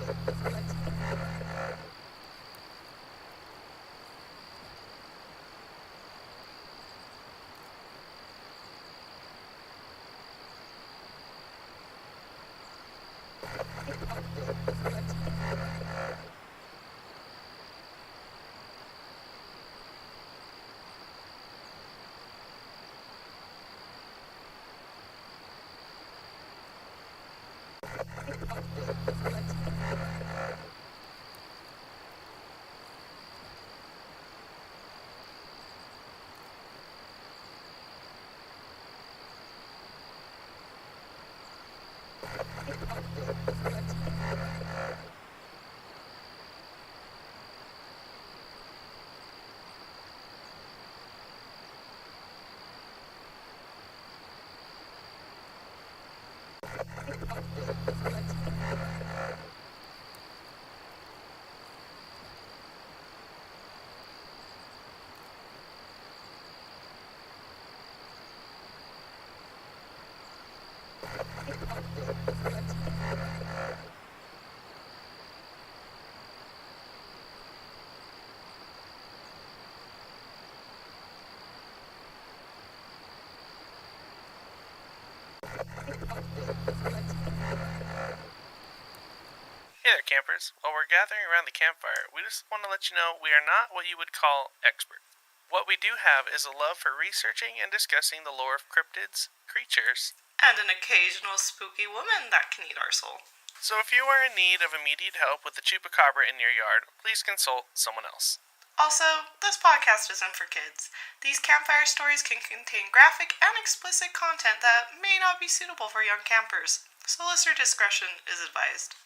Hey there, campers. While we're gathering around the campfire, we just want to let you know we are not what you would call experts. What we do have is a love for researching and discussing the lore of cryptids, creatures, and an occasional spooky woman that can eat our soul. So if you are in need of immediate help with the chupacabra in your yard, please consult someone else. Also, this podcast isn't for kids. These campfire stories can contain graphic and explicit content that may not be suitable for young campers, so listener discretion is advised.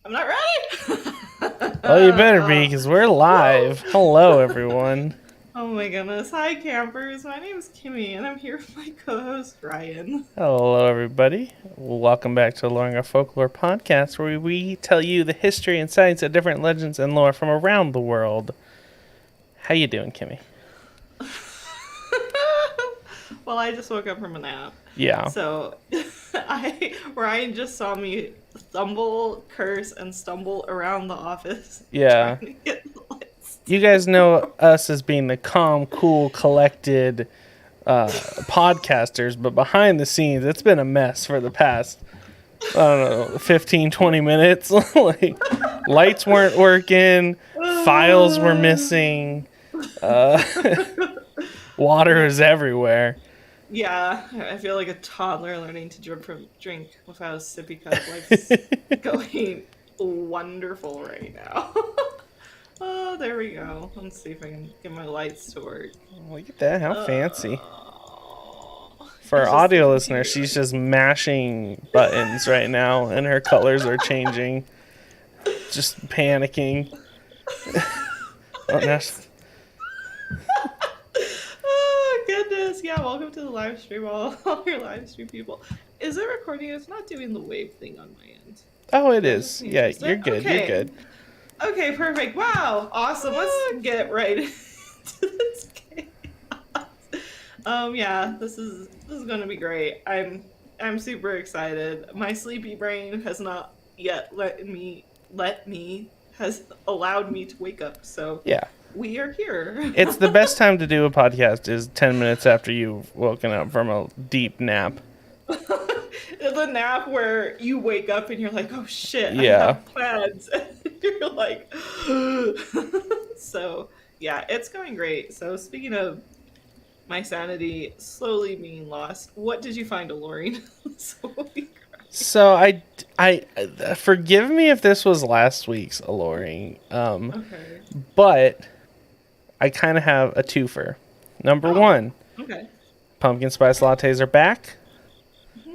I'm not ready. Well, you better be, because we're live. Hello, everyone. Oh my goodness. Hi, campers. My name is Kimmy, and I'm here with my co-host, Ryan. Hello, everybody. Welcome back to Aloreing, our folklore podcast, where we tell you the history and science of different legends and lore from around the world. How you doing, Kimmy? Well, I just woke up from a nap. Yeah. So, Ryan just saw me stumble, curse, and stumble around the office. Yeah. Trying to get the lights. You guys know us as being the calm, cool, collected podcasters, but behind the scenes, it's been a mess for the past, I don't know, 15, 20 minutes. Like, lights weren't working, files were missing, water is everywhere. Yeah, I feel like a toddler learning to drink without a sippy cup. Life's going wonderful right now. Oh, there we go. Let's see if I can get my lights to work. Look at that, how fancy. For our audio listeners, she's just mashing buttons right now, and her colors are changing. Just panicking. Oh, no. Oh, goodness. Yeah, welcome to the live stream, all your live stream people. Is it recording? It's not doing the wave thing on my end. Oh, it is. Yeah, you're good. Okay. You're good. Okay, perfect. Wow, awesome. Let's get right into this chaos. Yeah, this is gonna be great. I'm super excited. My sleepy brain has not yet has allowed me to wake up. So Yeah. We are here. It's the best time to do a podcast is 10 minutes after you've woken up from a deep nap. The nap where you wake up and you're like, oh shit, Yeah. I have plans. You're like, so yeah, it's going great. So speaking of my sanity slowly being lost, what did you find, Aloreing? So Forgive me if this was last week's Aloreing, Okay. but I kind of have a twofer. Number one, Okay. pumpkin spice lattes are back.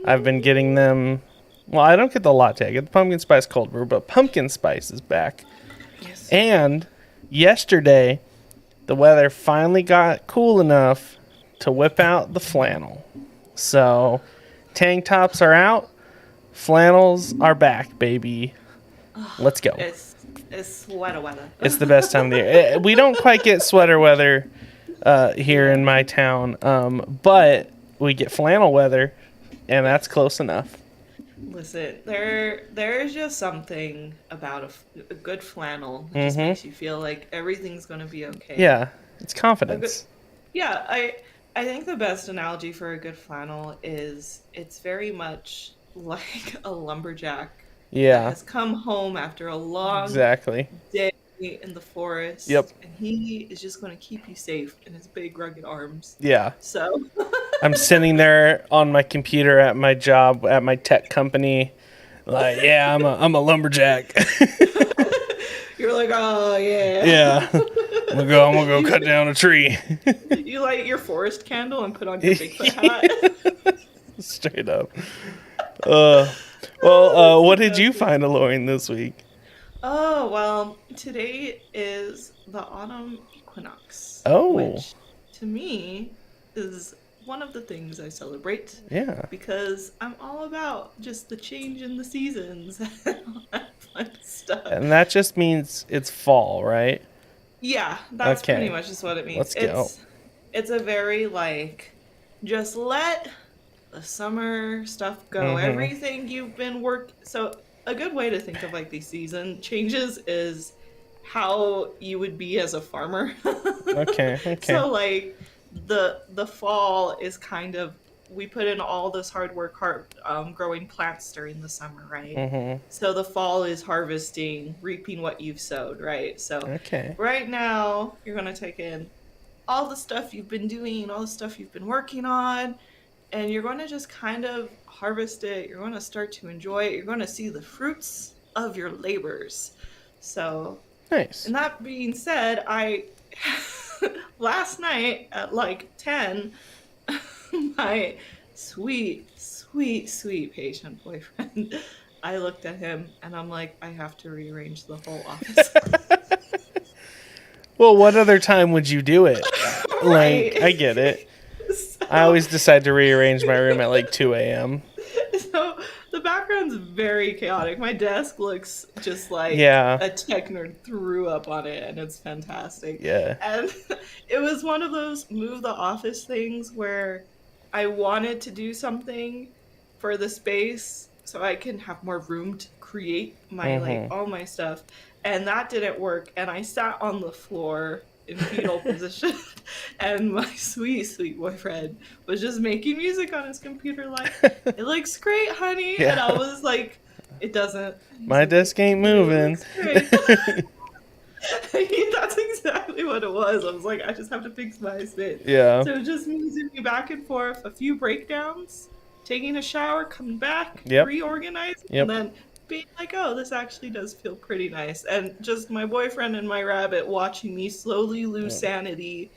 I've been getting them. Well, I don't get the latte. I get the pumpkin spice cold brew, but pumpkin spice is back. Yes. And yesterday, the weather finally got cool enough to whip out the flannel. So, tank tops are out. Flannels are back, baby. Let's go. It's sweater weather. It's the best time of the year. We don't quite get sweater weather here in my town, but we get flannel weather, and that's close enough. Listen, there's just something about a good flannel that just makes you feel like everything's gonna be okay. Yeah, it's confidence. Yeah, I think the best analogy for a good flannel is it's very much like a lumberjack that Yeah, has come home after a long exactly. day in the forest. Yep. And he is just going to keep you safe in his big rugged arms. Yeah. So I'm sitting there on my computer at my job at my tech company, like, yeah, I'm a lumberjack. you're like, oh yeah. Yeah, I'm gonna go cut down a tree. You light your forest candle and put on your Bigfoot hat. Straight up. What did you find alluring this week? Oh, well, today is the autumn equinox. Oh. Which, to me, is one of the things I celebrate. Yeah. Because I'm all about just the change in the seasons and all that fun stuff. And that just means it's fall, right? Yeah, that's Okay. pretty much just what it means. Let's go. It's a very, like, just let the summer stuff go. Everything you've been So a good way to think of like these season changes is how you would be as a farmer. Okay. So like the fall is kind of we put in all this hard work growing plants during the summer, right? So the fall is harvesting, reaping what you've sowed, right? So Okay. right now you're gonna take in all the stuff you've been doing, all the stuff you've been working on, and you're going to just kind of harvest it. You're going to start to enjoy it. You're going to see the fruits of your labors. So, Nice. and that being said, I last night at like 10, my sweet, sweet, sweet patient boyfriend, I looked at him and I'm like, I have to rearrange the whole office. Well, what other time would you do it? Right. Like, I get it. So, I always decide to rearrange my room at like 2 a.m. so the background's very chaotic. My desk looks just like Yeah. a tech nerd threw up on it, and it's fantastic. Yeah. And it was one of those move the office things where I wanted to do something for the space so I can have more room to create my like all my stuff, and that didn't work. And I sat on the floor in fetal position, and my sweet, sweet boyfriend was just making music on his computer like, it looks great, honey. Yeah. And I was like, it doesn't. My desk ain't moving. That's exactly what it was. I was like, I just have to fix my spit. Yeah. So just moving me back and forth, a few breakdowns, taking a shower, coming back, Yep. reorganizing, Yep. and then being like, oh, this actually does feel pretty nice. And just my boyfriend and my rabbit watching me slowly lose sanity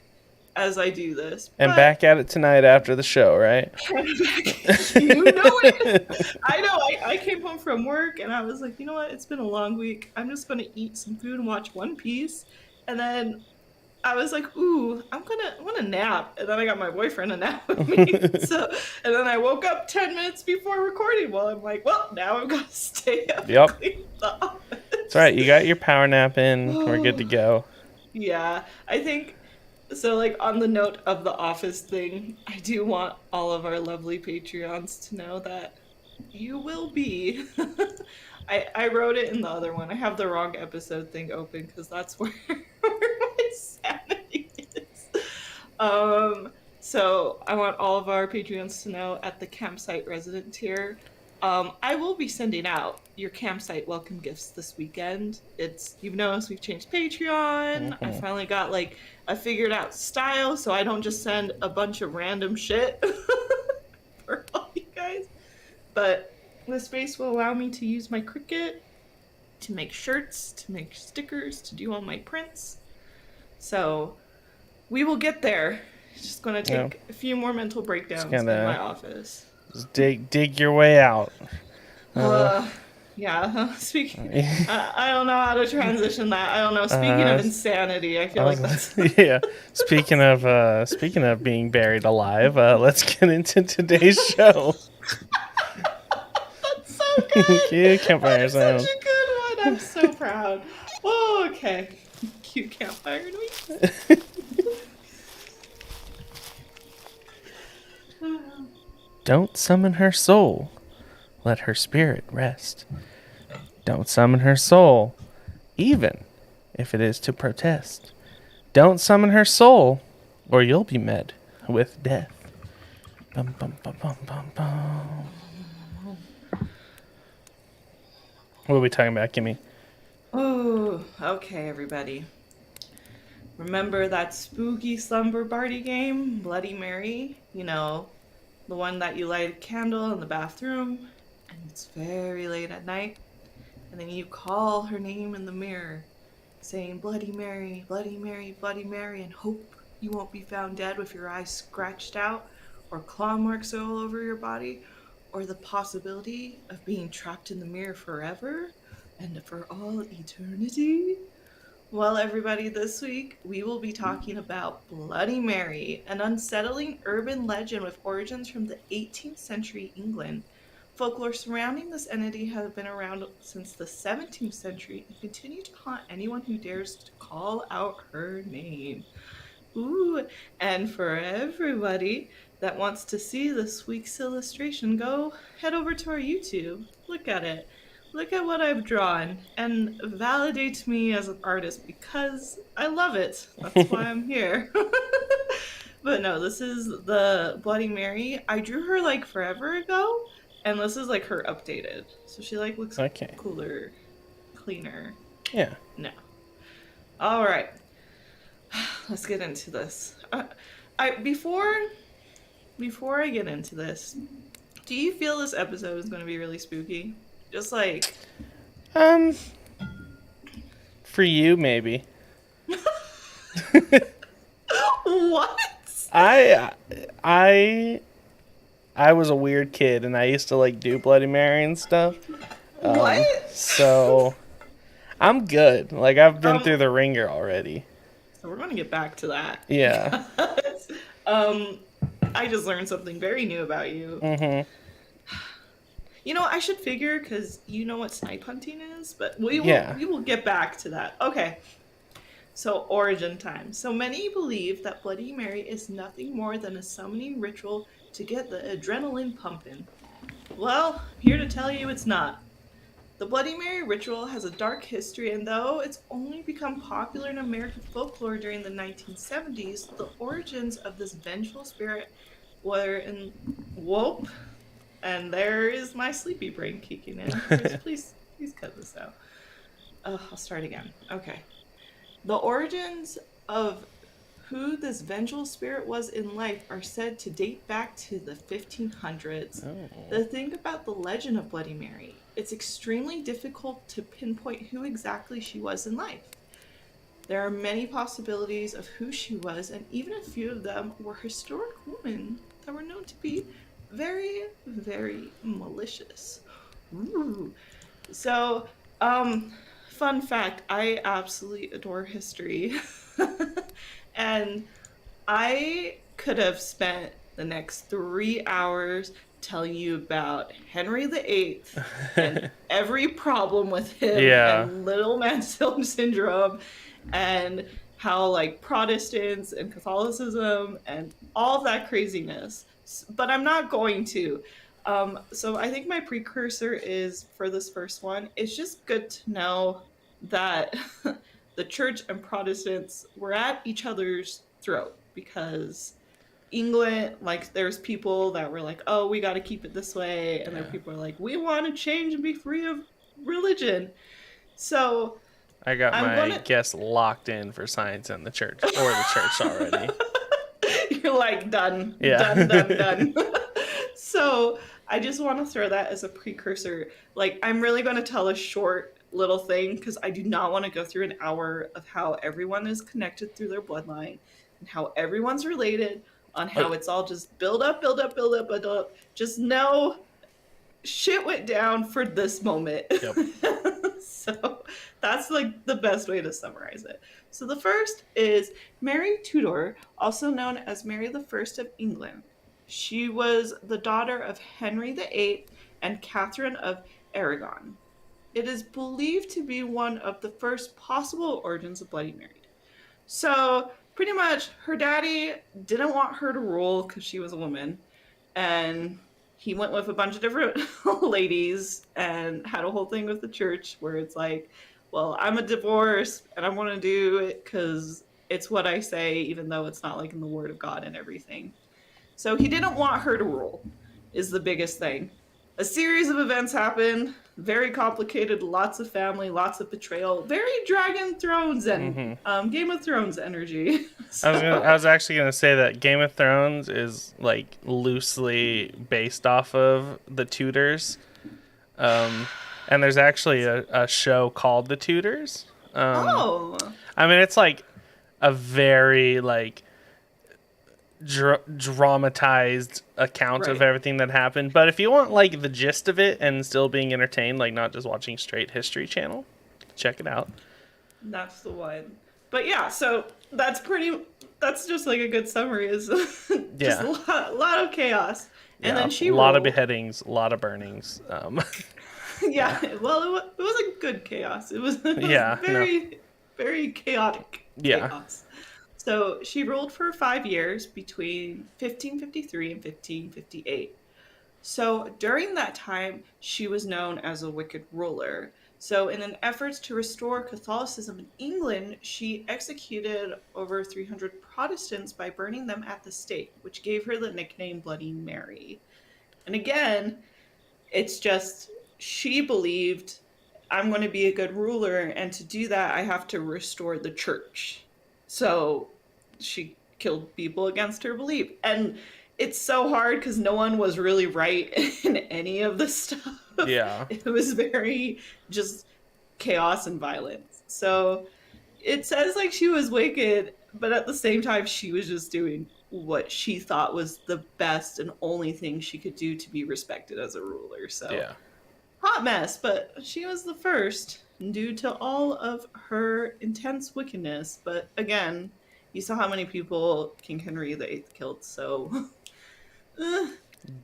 as I do this. And But back at it tonight after the show, right? you know it. I know. I came home from work and I was like, you know what? It's been a long week. I'm just going to eat some food and watch One Piece. And then I was like, ooh, I want to nap. And then I got my boyfriend a nap with me. And then I woke up 10 minutes before recording. Well, I'm like, well, now I've got to stay up Yep. and clean the office. That's right. You got your power nap in. We're good to go. Yeah, I think so. Like on the note of the office thing, I do want all of our lovely Patreons to know that you will be. I wrote it in the other one. I have the wrong episode thing open because that's where my sanity is. So I want all of our Patreons to know at the campsite resident tier, I will be sending out your campsite welcome gifts this weekend. You've noticed we've changed Patreon. I finally got like a figured out style, so I don't just send a bunch of random shit for all you guys. But the space will allow me to use my Cricut to make shirts, to make stickers, to do all my prints. So we will get there. It's just going to Yeah. take a few more mental breakdowns in gonna- my office. Just dig your way out. Yeah. Speaking, I don't know how to transition that. I don't know. Speaking of insanity, I feel like that's yeah. Speaking of being buried alive, let's get into today's show. that's so good. Cute campfire sound. Such a good one. I'm so proud. Oh, okay. Cute campfire noise. Don't summon her soul. Let her spirit rest. Don't summon her soul, even if it is to protest. Don't summon her soul, or you'll be met with death. Bum, bum, bum, bum, bum, bum. What are we talking about, Kimmy? Oh, okay, everybody. Remember that spooky slumber party game, Bloody Mary? You know, the one that you light a candle in the bathroom, and it's very late at night, and then you call her name in the mirror, saying, Bloody Mary, Bloody Mary, Bloody Mary, and hope you won't be found dead with your eyes scratched out, or claw marks all over your body, or the possibility of being trapped in the mirror forever, and for all eternity. Well, everybody, this week we will be talking about Bloody Mary, an unsettling urban legend with origins from the 18th century England. Folklore surrounding this entity has been around since the 17th century and continue to haunt anyone who dares to call out her name. Ooh, and for everybody that wants to see this week's illustration, go head over to our YouTube. Look at it. Look at what I've drawn and validate me as an artist because I love it. That's why I'm here. But no, this is the Bloody Mary. I drew her like forever ago, and this is like her updated. So she like looks cooler, cleaner. Yeah. No. All right. Let's get into this. Before I get into this, do you feel this episode is going to be really spooky? Just like, for you maybe. What? I was a weird kid and I used to like do Bloody Mary and stuff. What? So I'm good. Like I've been through the ringer already. So we're going to get back to that. Yeah. I just learned something very new about you. Mm-hmm. You know, I should figure because you know what snipe hunting is, but we will get back to that. Okay. So origin time. So many believe that Bloody Mary is nothing more than a summoning ritual to get the adrenaline pumping. Well, I'm here to tell you it's not. The Bloody Mary ritual has a dark history, and though it's only become popular in American folklore during the 1970s, the origins of this vengeful spirit were in... Whoop. And there is my sleepy brain kicking in. Please cut this out. I'll start again. Okay. The origins of who this vengeful spirit was in life are said to date back to the 1500s. Oh. The thing about the legend of Bloody Mary, it's extremely difficult to pinpoint who exactly she was in life. There are many possibilities of who she was, and even a few of them were historic women that were known to be very, very malicious. Ooh. So, fun fact, I absolutely adore history. And I could have spent the next 3 hours telling you about Henry VIII and every problem with him and little man syndrome and how like Protestants and Catholicism and all of that craziness. But I'm not going to. So I think my precursor is for this first one. It's just good to know that the church and Protestants were at each other's throat because England, like there's people that were like, oh, we got to keep it this way. And there are people who are like, we want to change and be free of religion. So I got my guess locked in for science and the church or the church already. You're like, done. Yeah. Done. So I just want to throw that as a precursor. Like, I'm really going to tell a short little thing because I do not want to go through an hour of how everyone is connected through their bloodline and how everyone's related, on how it's all just build up, build up, build up, build up. Just know shit went down for this moment. Yep. So that's like the best way to summarize it. So the first is Mary Tudor, also known as Mary the First of England. She was the daughter of Henry VIII and Catherine of Aragon. It is believed to be one of the first possible origins of Bloody Mary. So pretty much her daddy didn't want her to rule because she was a woman, and he went with a bunch of different ladies and had a whole thing with the church where it's like, well, I'm a divorce and I want to do it because it's what I say, even though it's not like in the word of God and everything. So he didn't want her to rule, is the biggest thing. A series of events happened, very complicated, lots of family, lots of betrayal, very Dragon Thrones and Game of Thrones energy. So, I was actually going to say that Game of Thrones is like loosely based off of the Tudors. And there's actually a show called The Tudors. I mean, it's like a very like dramatized account of everything that happened. But if you want like the gist of it and still being entertained, like not just watching straight History Channel, check it out. That's the one. But yeah, so that's just like a good summary, is just a lot of chaos. And then she a lot of beheadings, a lot of burnings. Yeah, well, it wasn't good chaos. It was very, very chaotic chaos. So she ruled for 5 years between 1553 and 1558. So during that time, she was known as a wicked ruler. So in an effort to restore Catholicism in England, she executed over 300 Protestants by burning them at the stake, which gave her the nickname Bloody Mary. And again, it's just, she believed, I'm going to be a good ruler, and to do that, I have to restore the church. So she killed people against her belief. And it's so hard because no one was really right in any of the stuff. Yeah. It was very just chaos and violence. So it says like she was wicked, but at the same time, she was just doing what she thought was the best and only thing she could do to be respected as a ruler. So hot mess, but she was the first due to all of her intense wickedness. But again, you saw how many people King Henry VIII killed, so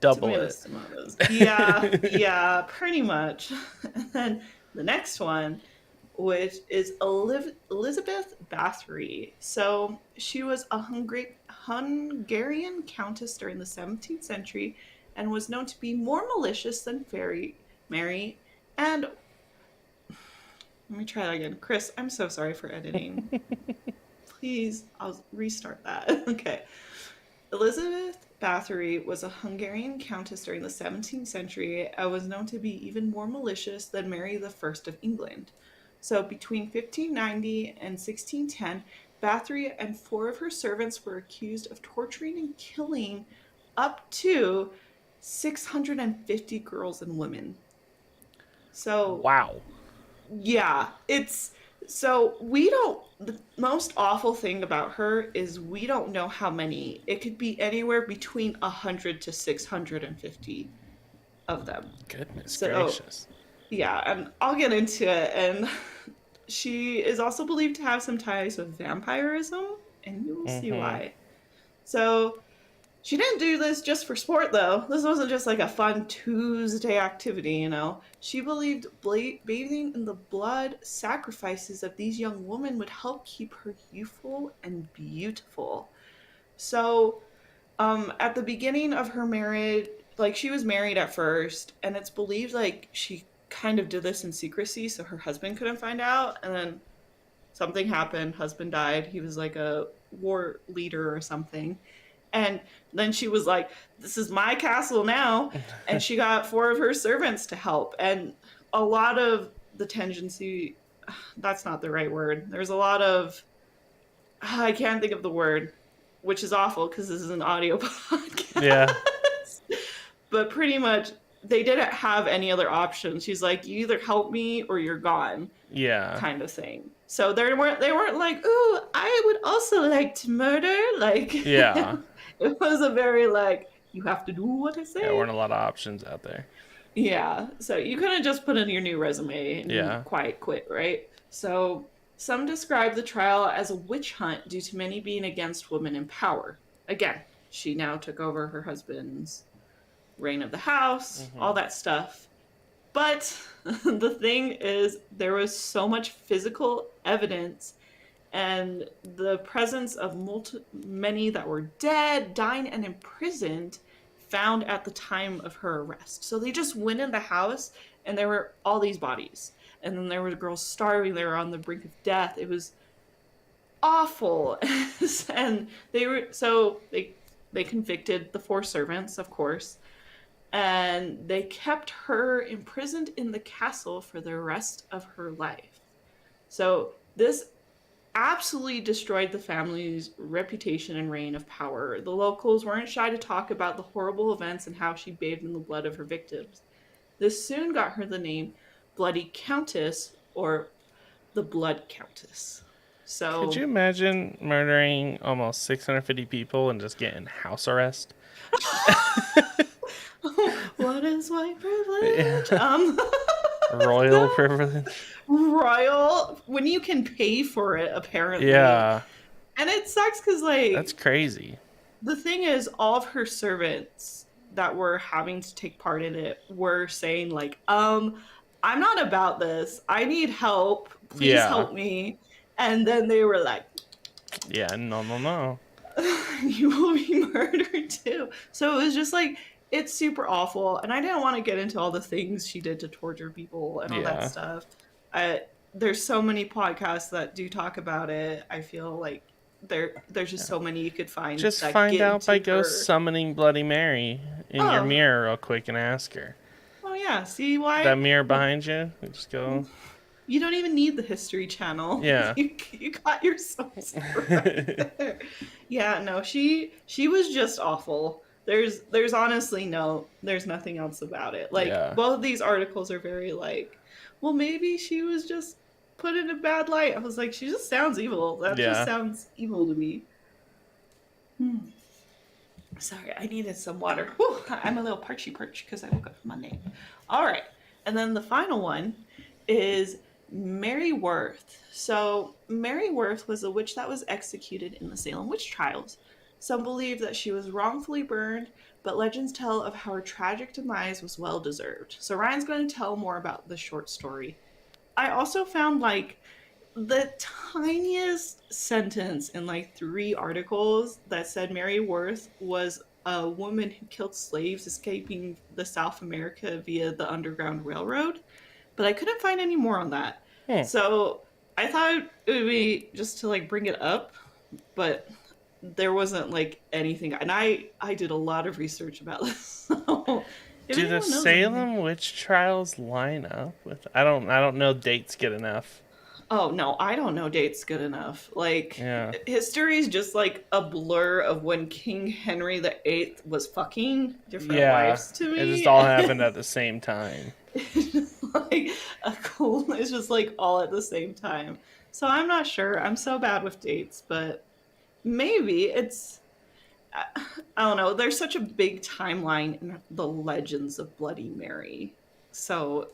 double it. Tomatoes. Yeah, pretty much. And then the next one, which is Elizabeth Bathory. So she was a Hungarian countess during the 17th century and was known to be more malicious than Mary. And let me try that again. Chris, I'm so sorry for editing. Please, I'll restart that. Okay. Elizabeth Bathory was a Hungarian countess during the 17th century and was known to be even more malicious than Mary the First of England. So between 1590 and 1610, Bathory and 4 of her servants were accused of torturing and killing up to 650 girls and women. So wow. Yeah, the most awful thing about her is we don't know how many. It could be anywhere between 100 to 650 of them. Goodness gracious. Yeah, and I'll get into it. And she is also believed to have some ties with vampirism, and you will see why. So she didn't do this just for sport, though. This wasn't just like a fun Tuesday activity, you know. She believed bathing in the blood sacrifices of these young women would help keep her youthful and beautiful. So, at the beginning of her marriage, like she was married at first, and it's believed like she kind of did this in secrecy so her husband couldn't find out, and then something happened, husband died, he was like a war leader or something. And then she was like, this is my castle now. And she got 4 of her servants to help. And a lot of the tendency, that's not the right word. There's a lot of, I can't think of the word, which is awful because this is an audio podcast. Yeah. But pretty much they didn't have any other options. She's like, you either help me or you're gone, Yeah. kind of thing. So they weren't like, ooh, I would also like to murder. Like Yeah. it was a very like, you have to do what I There say. weren't a lot of options out there. Yeah. So you couldn't just put in your new resume and Yeah. quiet quit, right? So some describe the trial as a witch hunt due to many being against women in power. Again, she now took over her husband's reign of the house, all Hmm. that stuff. But the thing is, there was so much physical evidence and the presence of many that were dead, dying, and imprisoned found at the time of her arrest. So they just went in the house and there were all these bodies. And then there were girls starving, they were on the brink of death. It was awful. And they convicted the four servants, of course, and they kept her imprisoned in the castle for the rest of her life. So this absolutely destroyed the family's reputation and reign of power. The locals weren't shy to talk about the horrible events and how she bathed in the blood of her victims. This soon got her the name Bloody Countess or the Blood Countess. Could you So, imagine murdering almost 650 people and just getting house arrest? what is white Yeah. privilege? Royal privilege. Royal when you can pay for it, apparently. Yeah. And it sucks because, That's like, crazy. the thing is, all of her servants that were having to take part in it were saying, like, I'm not about this. I need help. Please Yeah. help me. And then they were like, Yeah. No, no, no. you will be murdered too. So it was just like, it's super awful. And I didn't want to get into all the things she did to torture people and all that Yeah. stuff. There's so many podcasts that do talk about it. I feel like there's just Yeah. so many you could find Just that find get out by into ghost her. summoning Bloody Mary in your Oh, mirror real quick and ask her. oh yeah. See That why? mirror behind you, you just go. You don't even need the History Channel. Yeah. You got your source right there. Yeah, no, she was just awful. There's honestly there's nothing else about it. Like Yeah. both of these articles are very like, well, maybe she was just put in a bad light. I was like, she just sounds evil. That just Yeah. sounds evil to me. Hmm. Sorry, I needed some water. Whew, I'm a little parchy perch because I woke up from my nap. All right, and then the final one is Mary Worth. So Mary Worth was a witch that was executed in the Salem witch trials. Some believe that she was wrongfully burned, but legends tell of how her tragic demise was well deserved. So Ryan's going to tell more about the short story. I also found like the tiniest sentence in like three articles that said Mary Worth was a woman who killed slaves escaping the South America via the Underground Railroad, but I couldn't find any more on that. Hmm. So I thought it would be just to like bring it up, but there wasn't like anything. And I did a lot of research about this. So if Do the anyone knows anything, Salem witch trials line up with? I don't know dates good enough. oh no, I don't know dates good enough. Like Yeah. history is just like a blur of when King Henry VIII was fucking different Yeah. wives to It just me. all happened at the same time. It's just like a cool. It's just like all at the same time. So I'm not sure. I'm so bad with dates, but maybe it's. I don't know. There's such a big timeline in the legends of Bloody Mary, so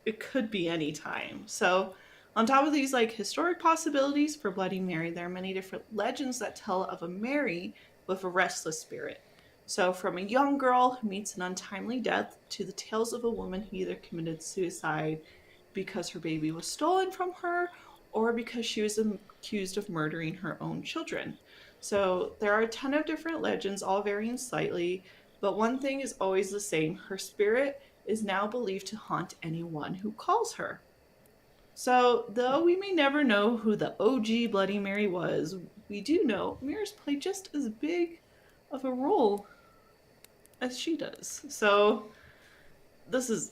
it could be any time. So on top of these like historic possibilities for Bloody Mary, there are many different legends that tell of a Mary with a restless spirit. So from a young girl who meets an untimely death to the tales of a woman who either committed suicide because her baby was stolen from her or because she was accused of murdering her own children. So there are a ton of different legends, all varying slightly, but one thing is always the same. Her spirit is now believed to haunt anyone who calls her. So, though we may never know who the OG Bloody Mary was, we do know mirrors play just as big of a role as she does. So, this is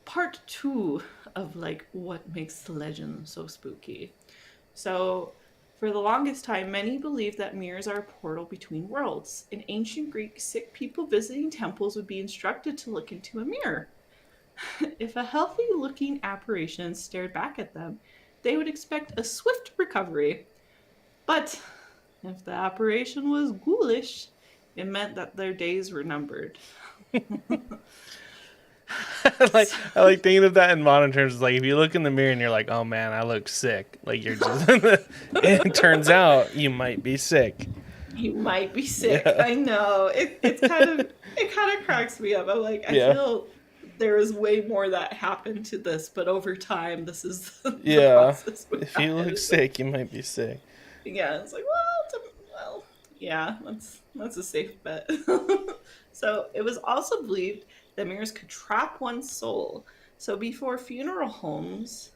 part two of like what makes the legend so spooky. So, For the longest time, many believed that mirrors are a portal between worlds. In ancient Greek, sick people visiting temples would be instructed to look into a mirror. If a healthy looking apparition stared back at them, they would expect a swift recovery. But if the apparition was ghoulish, it meant that their days were numbered. So, I like thinking of that in modern terms. It's like if you look in the mirror and you're like, "Oh man, I look sick." Like you're just. It turns out you might be sick. you might be sick. Yeah. I know. It kind of cracks me up. I'm like, I Yeah. feel there is way more that happened to this, but over time, this is the Yeah. process we've If you look had. sick, you might be sick. Yeah, it's like, well, yeah, that's a safe bet. So it was also believed that mirrors could trap one's soul. So before funeral homes,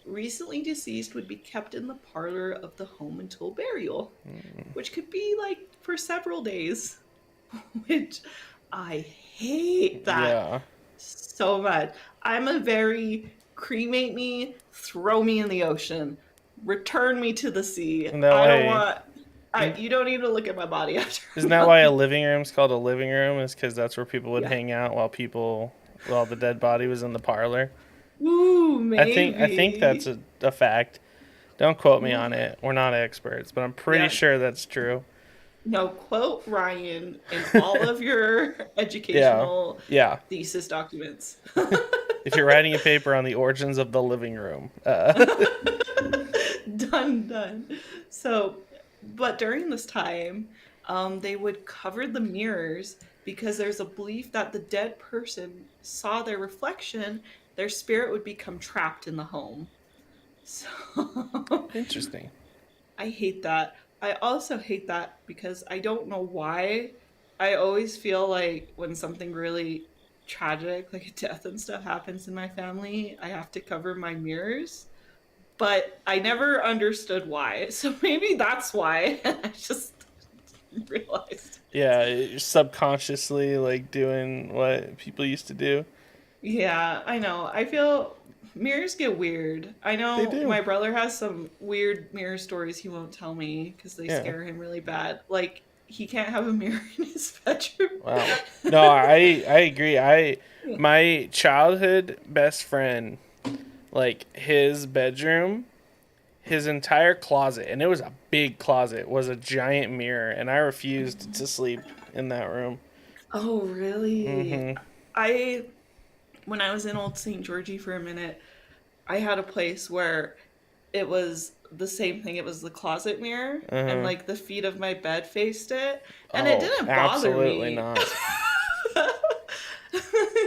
recently deceased would be kept in the parlor of the home until burial, which could be like for several days, which I hate that Yeah. so much. I'm a very cremate me, throw me in the ocean, return me to the sea. And that I don't way, want. You don't need to look at my body after a isn't that why a month. living room's called a living room? Is because that's where people would Yeah. hang out while the dead body was in the parlor. Ooh, I think that's maybe. a fact. Don't quote me on Ooh. it. We're not experts, but I'm pretty Yeah. sure that's true. No, quote Ryan in all of your Yeah. educational Yeah. thesis documents. If you're writing a paper on the origins of the living room. Done, done. So, but during this time, they would cover the mirrors because there's a belief that the dead person saw their reflection, their spirit would become trapped in the home. So, Interesting. I hate that. I also hate that because I don't know why. I always feel like when something really tragic, like a death and stuff, happens in my family, I have to cover my mirrors. But I never understood why. So maybe that's why. I just realized it. Yeah, you're subconsciously like doing what people used to do. Yeah, I know. I feel mirrors get weird. I They know do. my brother has some weird mirror stories he won't tell me because they Yeah. scare him really bad. Like, he can't have a mirror in his bedroom. Wow. No, I agree. I my childhood best friend, like his bedroom, his entire closet, and it was a big closet, was a giant mirror, and I refused to sleep in that room. Oh, really? Mhm. I, when I was in Old St. Georgie for a minute, I had a place where it was the same thing. It was the closet mirror, and Uh-huh. like the feet of my bed faced it, and it Oh, didn't bother absolutely me. not.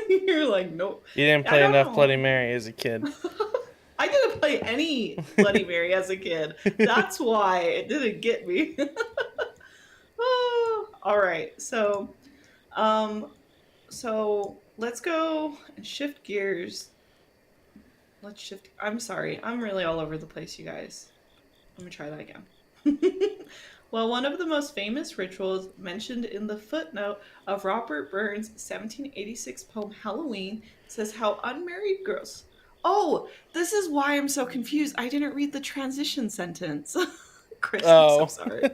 You're like, nope. You didn't I play don't enough Bloody know. Mary as a kid. I didn't play any Bloody Mary as a kid. That's why it didn't get me. Oh, all right. Um, so let's go and shift gears. Let's shift. I'm sorry. I'm really all over the place, you guys. Let me try that again. Well, one of the most famous rituals mentioned in the footnote of Robert Burns' 1786 poem Halloween says how unmarried girls. Oh, this is why I'm so confused. I didn't read the transition sentence. Chris, I'm so Oh. sorry.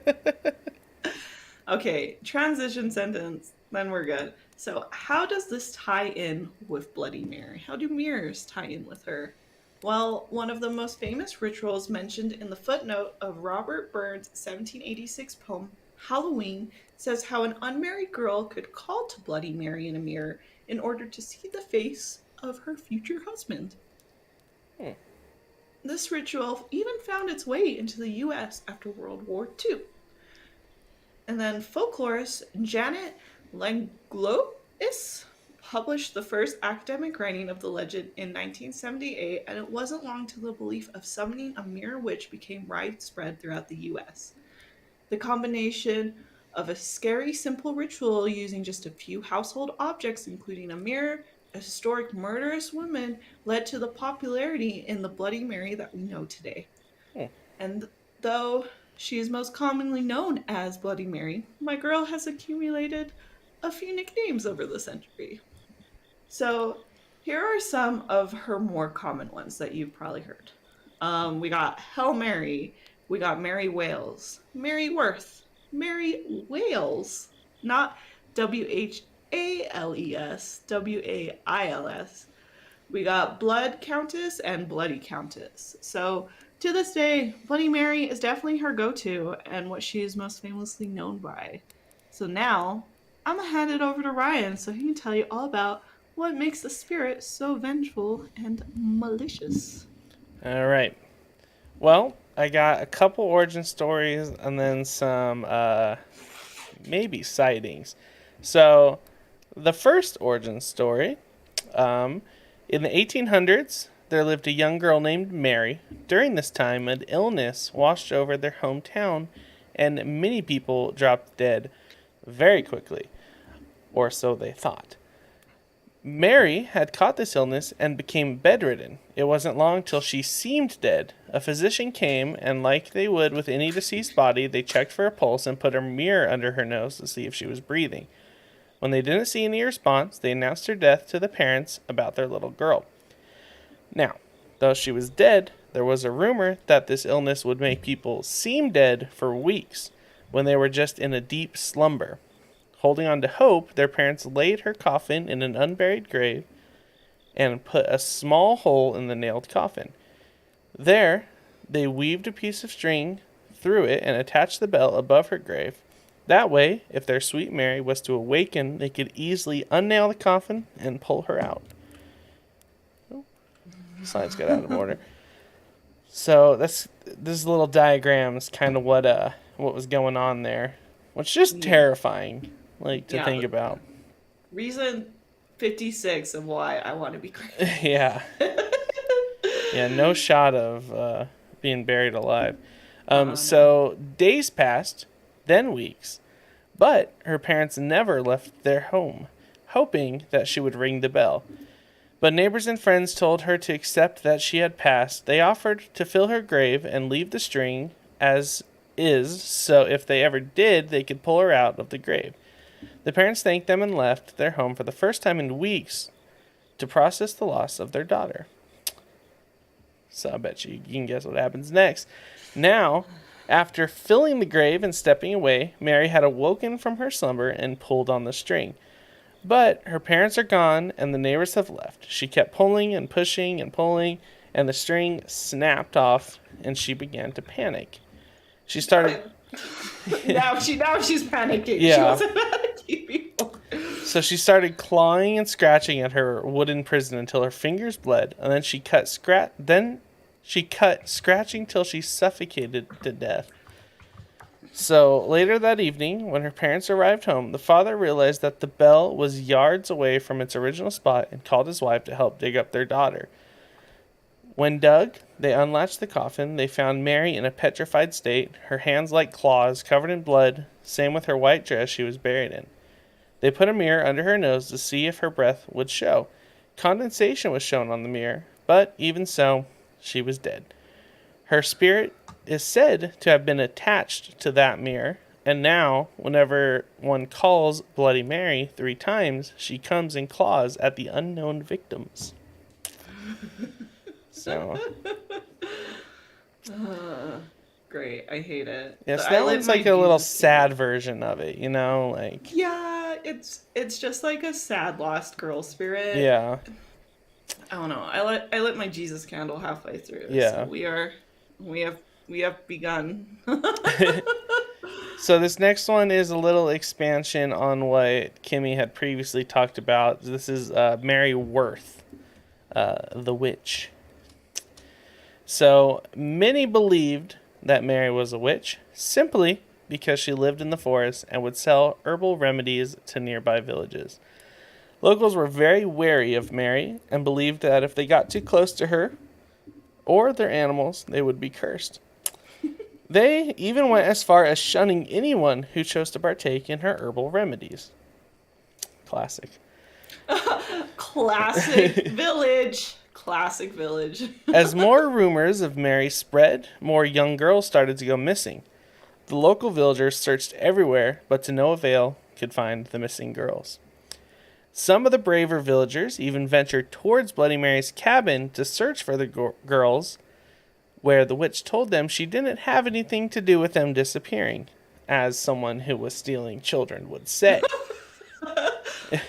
Okay, transition sentence, then we're good. So, how does this tie in with Bloody Mary? How do mirrors tie in with her? Well, one of the most famous rituals mentioned in the footnote of Robert Burns' 1786 poem, Halloween, says how an unmarried girl could call to Bloody Mary in a mirror in order to see the face of her future husband. Hmm. This ritual even found its way into the US after World War II. And then folklorist Janet Langlois published the first academic writing of the legend in 1978, and it wasn't long till the belief of summoning a mirror witch became widespread throughout the US. The combination of a scary, simple ritual using just a few household objects, including a mirror, a historic murderous woman, led to the popularity in the Bloody Mary that we know today. Hmm. And though she is most commonly known as Bloody Mary, my girl has accumulated a few nicknames over the century. So here are some of her more common ones that you've probably heard. We got Hail Mary, We got Mary Wales, Mary Worth, Mary Wales, not Whales, Wais. We got Blood Countess and Bloody Countess. So to this day, Bloody Mary is definitely her go-to and what she is most famously known by. So now I'm gonna hand it over to Ryan so he can tell you all about what makes the spirit so vengeful and malicious. All right. Well, I got a couple origin stories and then some maybe sightings. So, the first origin story, in the 1800s, there lived a young girl named Mary. During this time, an illness washed over their hometown, and many people dropped dead very quickly, or so they thought. Mary had caught this illness and became bedridden. It wasn't long till she seemed dead. A physician came, and like they would with any deceased body, they checked for a pulse and put a mirror under her nose to see if she was breathing. When they didn't see any response, they announced her death to the parents about their little girl. Now, though she was dead, there was a rumor that this illness would make people seem dead for weeks when they were just in a deep slumber. Holding on to hope, their parents laid her coffin in an unburied grave and put a small hole in the nailed coffin. There, they weaved a piece of string through it and attached the bell above her grave. That way, if their sweet Mary was to awaken, they could easily unnail the coffin and pull her out. Oh, slides got out of order. So this little diagram is kind of what was going on there, which is just terrifying, to think about. Reason 56 of why I want to be crazy. Yeah. Yeah, no shot of being buried alive. So days passed, then weeks, but her parents never left their home, hoping that she would ring the bell. But neighbors and friends told her to accept that she had passed. They offered to fill her grave and leave the string as is, so if they ever did, they could pull her out of the grave. The parents thanked them and left their home for the first time in weeks to process the loss of their daughter. So I bet you can guess what happens next. Now, after filling the grave and stepping away, Mary had awoken from her slumber and pulled on the string. But her parents are gone and the neighbors have left. She kept pulling and pushing and pulling, and the string snapped off and she began to panic. She started... now she's panicking. Yeah. She wasn't panicking before. So she started clawing and scratching at her wooden prison until her fingers bled, and then she cut scratching till she suffocated to death. So later that evening, when her parents arrived home, the father realized that the bell was yards away from its original spot and called his wife to help dig up their daughter. When dug, they unlatched the coffin. They found Mary in a petrified state, her hands like claws, covered in blood, same with her white dress she was buried in. They put a mirror under her nose to see if her breath would show. Condensation was shown on the mirror, but even so, she was dead. Her spirit is said to have been attached to that mirror, and now, whenever one calls Bloody Mary 3 times, she comes and claws at the unknown victims. So... great. I hate it. Yes, that one's like a little sad version of it, like... Yeah, it's just like a sad lost girl spirit. Yeah. I don't know. I lit my Jesus candle halfway through. Yeah. So we have begun. So this next one is a little expansion on what Kimmy had previously talked about. This is Mary Worth, the witch. So many believed that Mary was a witch simply because she lived in the forest and would sell herbal remedies to nearby villages. Locals were very wary of Mary and believed that if they got too close to her or their animals, they would be cursed. They even went as far as shunning anyone who chose to partake in her herbal remedies. Classic. Classic village. Classic village. As more rumors of Mary spread, more young girls started to go missing. The local villagers searched everywhere, but to no avail could find the missing girls. Some of the braver villagers even ventured towards Bloody Mary's cabin to search for the girls, where the witch told them she didn't have anything to do with them disappearing, as someone who was stealing children would say.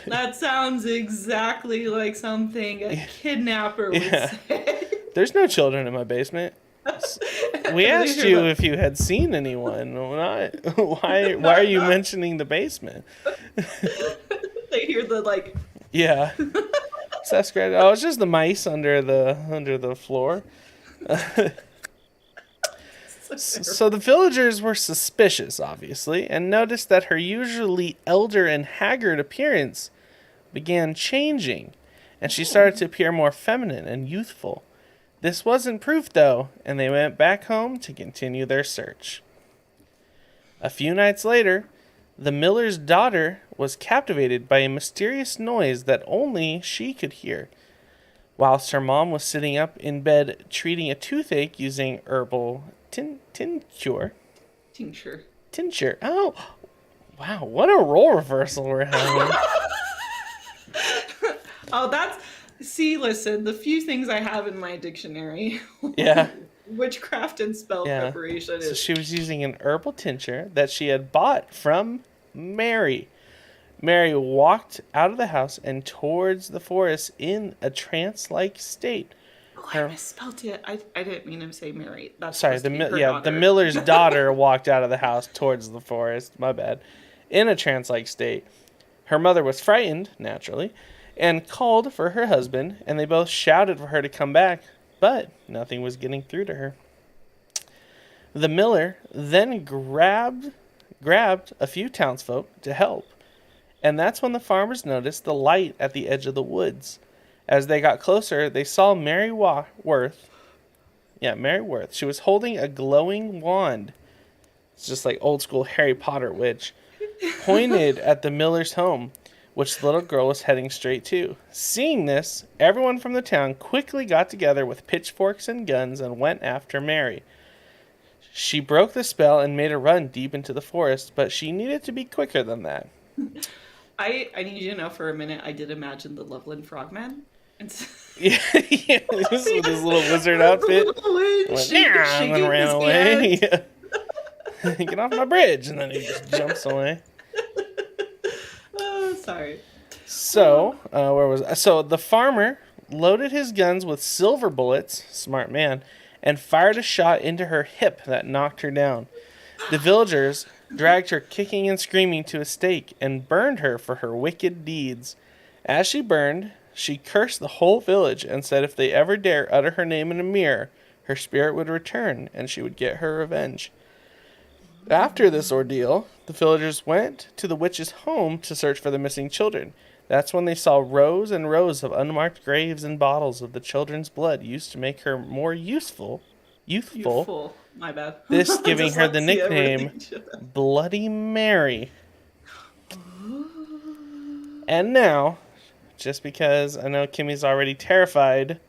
That sounds exactly like something a kidnapper would say. There's no children in my basement. We asked you if you had seen anyone. Why are you mentioning the basement? They hear the like. Yeah. That's great. Oh, it's just the mice under the floor. So the villagers were suspicious, obviously, and noticed that her usually elder and haggard appearance began changing, and she started to appear more feminine and youthful. This wasn't proof, though, and they went back home to continue their search. A few nights later, the miller's daughter was captivated by a mysterious noise that only she could hear. Whilst her mom was sitting up in bed treating a toothache using herbal tincture. Tincture. Oh, wow, what a role reversal we're having. Oh, that's... See, listen, the few things I have in my dictionary. Yeah. Witchcraft and spell preparation. So she was using an herbal tincture that she had bought from Mary. Mary walked out of the house and towards the forest in a trance-like state. Oh, I misspelled it. I didn't mean to say Mary. That's sorry. The miller's daughter walked out of the house towards the forest. My bad. In a trance-like state. Her mother was frightened, naturally, and called for her husband, and they both shouted for her to come back, but nothing was getting through to her. The miller then grabbed a few townsfolk to help, and that's when the farmers noticed the light at the edge of the woods. As they got closer, they saw Mary Worth. She was holding a glowing wand. It's just like old school Harry Potter witch, pointed at the miller's home, which the little girl was heading straight to. Seeing this, everyone from the town quickly got together with pitchforks and guns and went after Mary. She broke the spell and made a run deep into the forest, but she needed to be quicker than that. I need you to know for a minute, I did imagine the Loveland Frogman. Yeah, with his little wizard outfit. And then ran away. Yeah. Get off my bridge, and then he just jumps away. Sorry. So, where was I? So the farmer loaded his guns with silver bullets, smart man, and fired a shot into her hip that knocked her down. The villagers dragged her kicking and screaming to a stake and burned her for her wicked deeds. As she burned, she cursed the whole village and said if they ever dare utter her name in a mirror, her spirit would return and she would get her revenge. After this ordeal, the villagers went to the witch's home to search for the missing children. That's when they saw rows and rows of unmarked graves and bottles of the children's blood used to make her more youthful. My bad. This giving her the nickname Bloody Mary. And now, just because I know Kimmy's already terrified,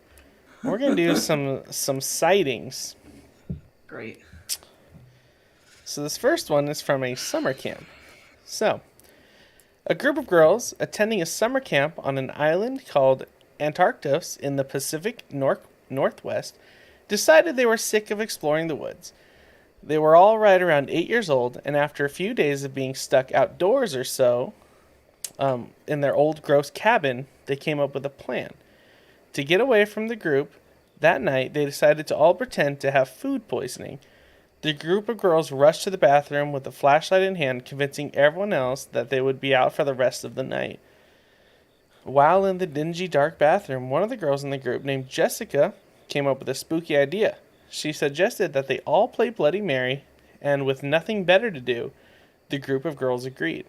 we're going to do some sightings. Great. So this first one is from a summer camp. So, a group of girls attending a summer camp on an island called Antarctos in the Pacific Northwest decided they were sick of exploring the woods. They were all right around 8 years old, and after a few days of being stuck outdoors or so, in their old gross cabin, they came up with a plan. To get away from the group, that night they decided to all pretend to have food poisoning. The group of girls rushed to the bathroom with a flashlight in hand, convincing everyone else that they would be out for the rest of the night. While in the dingy, dark bathroom, one of the girls in the group, named Jessica, came up with a spooky idea. She suggested that they all play Bloody Mary, and with nothing better to do, the group of girls agreed.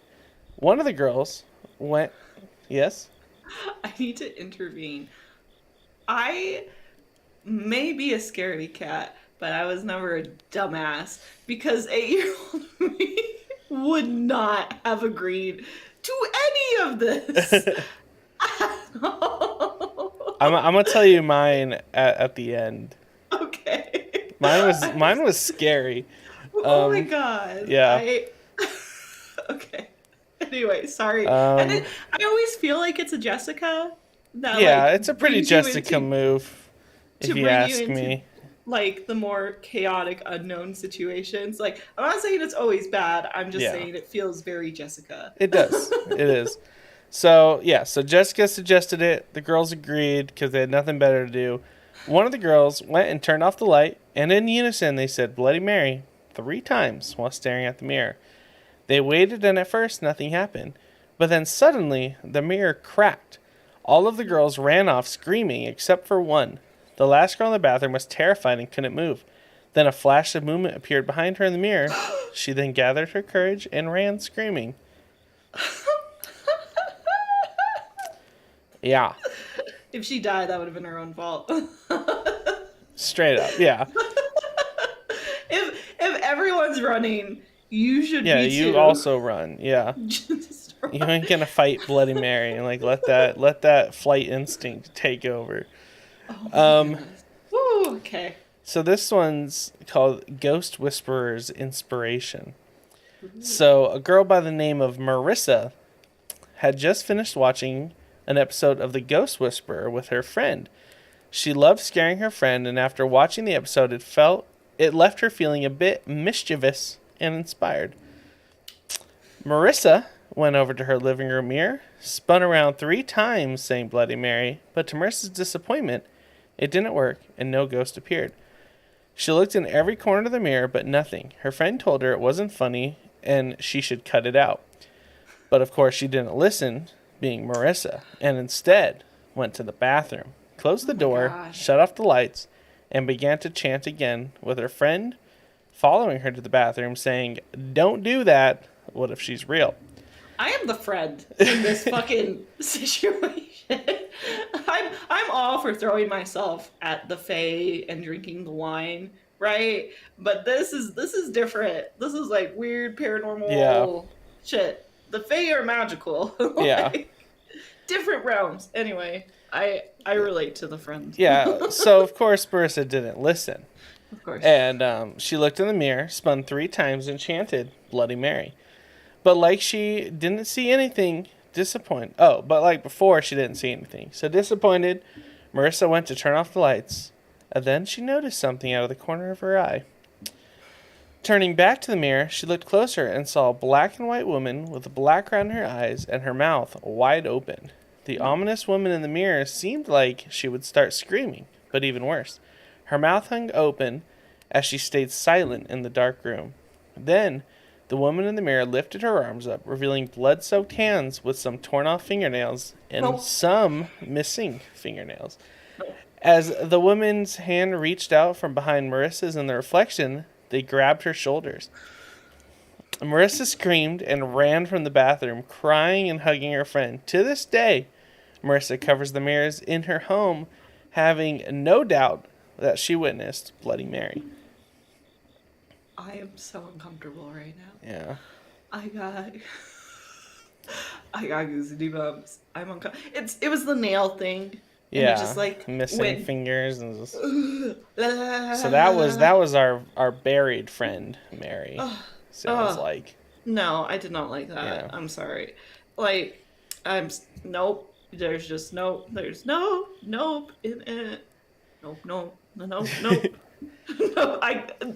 One of the girls went... Yes? I need to intervene. I may be a scaredy cat, but I was never a dumbass, because 8-year-old me would not have agreed to any of this. I'm gonna tell you mine at the end. Okay. Mine was scary. Oh my god. Yeah. Okay. Anyway, sorry. And I always feel like it's a Jessica. That, yeah, it's a pretty Jessica move, if you ask me. like the more chaotic, unknown situations. Like, I'm not saying it's always bad. I'm just Yeah. saying it feels very Jessica. It does. It is. So, yeah, so Jessica suggested it. The girls agreed because they had nothing better to do. One of the girls went and turned off the light, and in unison they said Bloody Mary 3 times while staring at the mirror. They waited, and at first nothing happened. But then suddenly, the mirror cracked. All of the girls ran off screaming except for one. The last girl in the bathroom was terrified and couldn't move. Then a flash of movement appeared behind her in the mirror. She then gathered her courage and ran screaming. Yeah. If she died, that would have been her own fault. Straight up, yeah. If everyone's running, you should Yeah, be you too. also run. Yeah. Just run. You ain't gonna fight Bloody Mary and like let that flight instinct take over. Oh my goodness. Woo, okay. So this one's called Ghost Whisperer's Inspiration. So a girl by the name of Marissa had just finished watching an episode of The Ghost Whisperer with her friend. She loved scaring her friend, and after watching the episode, it left her feeling a bit mischievous and inspired. Marissa went over to her living room mirror, spun around 3 times saying Bloody Mary, but to Marissa's disappointment, it didn't work and no ghost appeared. She looked in every corner of the mirror, but nothing. Her friend told her it wasn't funny and she should cut it out. But of course she didn't listen, being Marissa, and instead went to the bathroom, closed the door, gosh. shut off the lights, and began to chant again with her friend following her to the bathroom saying, "Don't do that. What if she's real?" I am the friend in this fucking situation. I'm all for throwing myself at the fae and drinking the wine, right? But this is different. This is like weird paranormal shit. The fae are magical. Yeah. Different realms. Anyway, I relate to the friend. Yeah, so of course Marissa didn't listen. Of course. And she looked in the mirror, spun 3 times, and chanted Bloody Mary. But like she didn't see anything, disappointed. Oh, but like before, she didn't see anything. So disappointed, Marissa went to turn off the lights. And then she noticed something out of the corner of her eye. Turning back to the mirror, she looked closer and saw a black and white woman with black around her eyes and her mouth wide open. The ominous woman in the mirror seemed like she would start screaming, but even worse. Her mouth hung open as she stayed silent in the dark room. Then, the woman in the mirror lifted her arms up, revealing blood-soaked hands with some torn-off fingernails and some missing fingernails. As the woman's hand reached out from behind Marissa's in the reflection, they grabbed her shoulders. Marissa screamed and ran from the bathroom, crying and hugging her friend. To this day, Marissa covers the mirrors in her home, having no doubt that she witnessed Bloody Mary. I am so uncomfortable right now. Yeah. I got goosebumps. I'm uncomfortable. It was the nail thing. Yeah. And just like missing fingers and just... So So that was our buried friend Mary. Sounds like. No, I did not like that. Yeah. I'm sorry. Like, nope. There's just there's nope in it. Nope. No. No,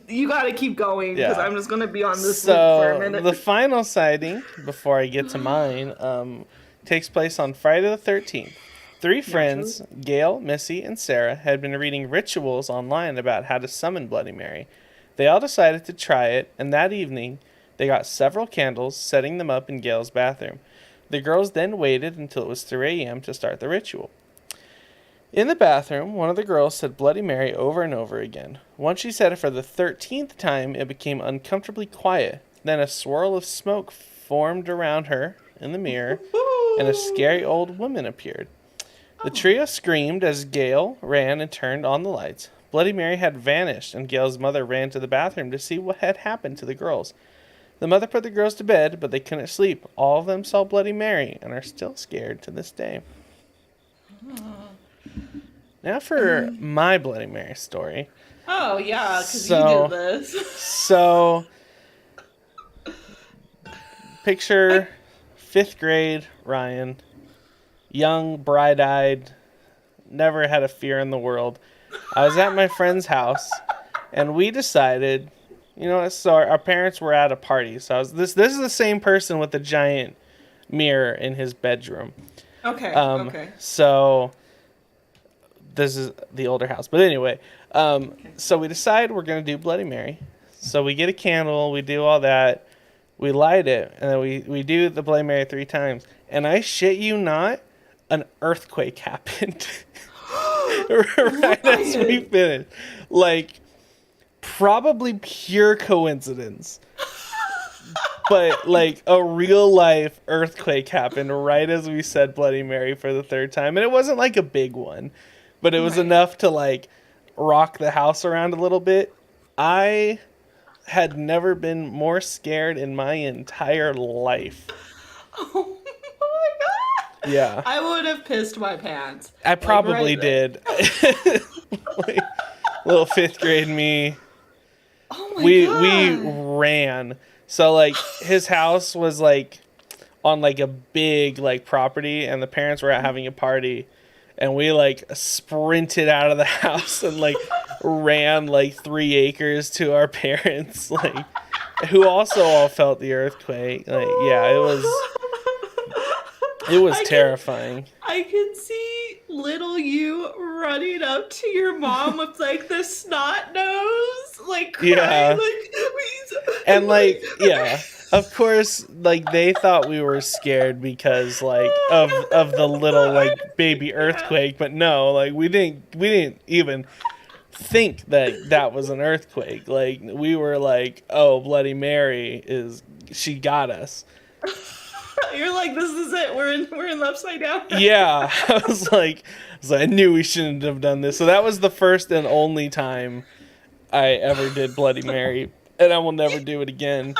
you gotta keep going because I'm just gonna be on this loop for a minute. The final sighting, before I get to mine, takes place on Friday the 13th. 3 friends, Gail, Missy, and Sarah, had been reading rituals online about how to summon Bloody Mary. They all decided to try it, and that evening, they got several candles, setting them up in Gail's bathroom. The girls then waited until it was 3 a.m. to start the ritual. In the bathroom, one of the girls said Bloody Mary over and over again. Once she said it for the 13th time, it became uncomfortably quiet. Then a swirl of smoke formed around her in the mirror, and a scary old woman appeared. The trio screamed as Gail ran and turned on the lights. Bloody Mary had vanished, and Gail's mother ran to the bathroom to see what had happened to the girls. The mother put the girls to bed, but they couldn't sleep. All of them saw Bloody Mary and are still scared to this day. Now for my Bloody Mary story. Oh, yeah, because you did this. So, picture 5th grade Ryan, young, bright-eyed, never had a fear in the world. I was at my friend's house, and we decided, so our parents were at a party. So this is the same person with the giant mirror in his bedroom. Okay. Okay. So this is the older house, but anyway, so we decide we're gonna do Bloody Mary. So we get a candle, we do all that, we light it, and then we do the Bloody Mary 3 times. And I shit you not, an earthquake happened right as we finished. Like, probably pure coincidence. But, like, a real life earthquake happened right as we said Bloody Mary for the 3rd time. And it wasn't, like, a big one, but it was enough to, like, rock the house around a little bit. I had never been more scared in my entire life. Oh my god! Yeah. I would have pissed my pants. I probably did. Like, little 5th grade me. Oh my god. We ran. So, like, his house was, like, on, like, a big, like, property, and the parents were out having a party, and we, like, sprinted out of the house and, like, ran, like, 3 acres to our parents, like, who also all felt the earthquake. Like, yeah, it was terrifying. I can see little you running up to your mom with, like, the snot nose, like, crying, yeah. like, please. And, like, yeah, of course, like, they thought we were scared because, like, of the little, like, baby earthquake, but no, like, we didn't even think that was an earthquake. Like, we were like, oh, Bloody Mary she got us. You're like, this is it. We're in upside down. Yeah, I was like, I knew we shouldn't have done this. So that was the first and only time I ever did Bloody Mary, and I will never do it again.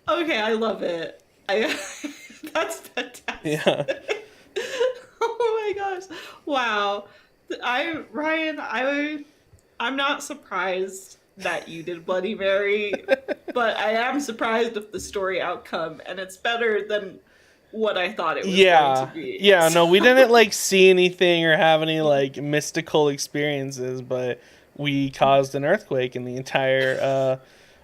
Okay, I love it. That's fantastic. Yeah. Oh my gosh! Wow, I'm not surprised that you did Bloody Mary, but I am surprised with the story outcome, and it's better than what I thought it was going to be. Yeah, no, we didn't, like, see anything or have any, like, mystical experiences, but we caused an earthquake in the entire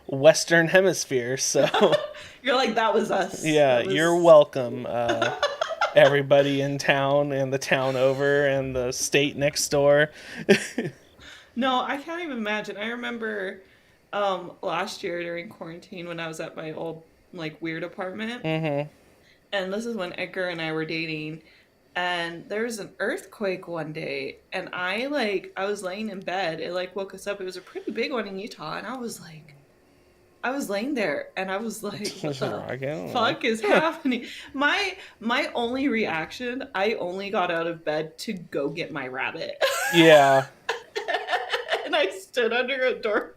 Western Hemisphere, so... You're like, that was us. Yeah, you're welcome, everybody in town and the town over and the state next door. No, I can't even imagine. I remember last year during quarantine when I was at my old, like, weird apartment. Mm-hmm. And this is when Edgar and I were dating. And there was an earthquake one day. And I was laying in bed. It, like, woke us up. It was a pretty big one in Utah. And I was laying there. And I was like, what the fuck is happening? My only reaction, I only got out of bed to go get my rabbit. Yeah. And I stood under a door.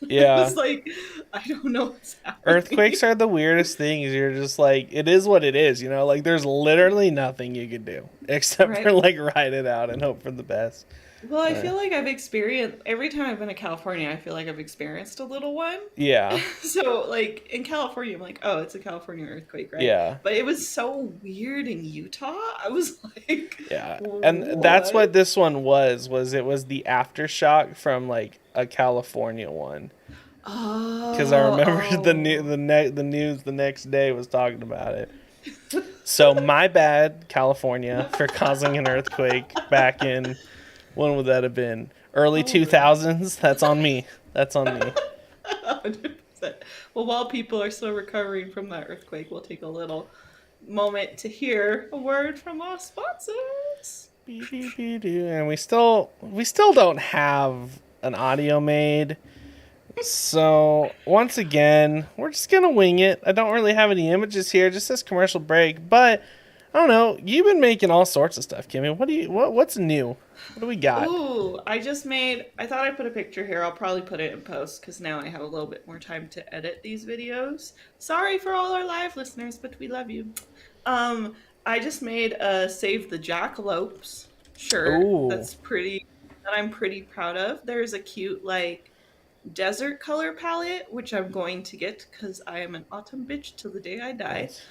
Yeah. I was like, I don't know what's happening. Earthquakes are the weirdest things. You're just like, it is what it is, Like, there's literally nothing you could do except for, like, ride it out and hope for the best. Well, I feel like I've experienced, every time I've been to California, I feel like I've experienced a little one. Yeah. So, like, in California, I'm like, oh, it's a California earthquake, right? Yeah. But it was so weird in Utah. I was like, yeah. And that's what this one was it was the aftershock from, like, a California one. Oh. Because I remember the news the next day was talking about it. So, my bad, California, for causing an earthquake back in... When would that have been? Early 2000s? That's on me. 100%. Well, while people are still recovering from that earthquake, we'll take a little moment to hear a word from our sponsors. And we still don't have an audio made. So, once again, we're just going to wing it. I don't really have any images here, just this commercial break, but I don't know. You've been making all sorts of stuff, Kimmy. What's new? What do we got? Ooh, I thought I put a picture here. I'll probably put it in post because now I have a little bit more time to edit these videos. Sorry for all our live listeners, but we love you. I just made a Save the Jackalopes shirt. Ooh. That I'm pretty proud of. There's a cute, like, desert color palette, which I'm going to get because I am an autumn bitch till the day I die. Nice.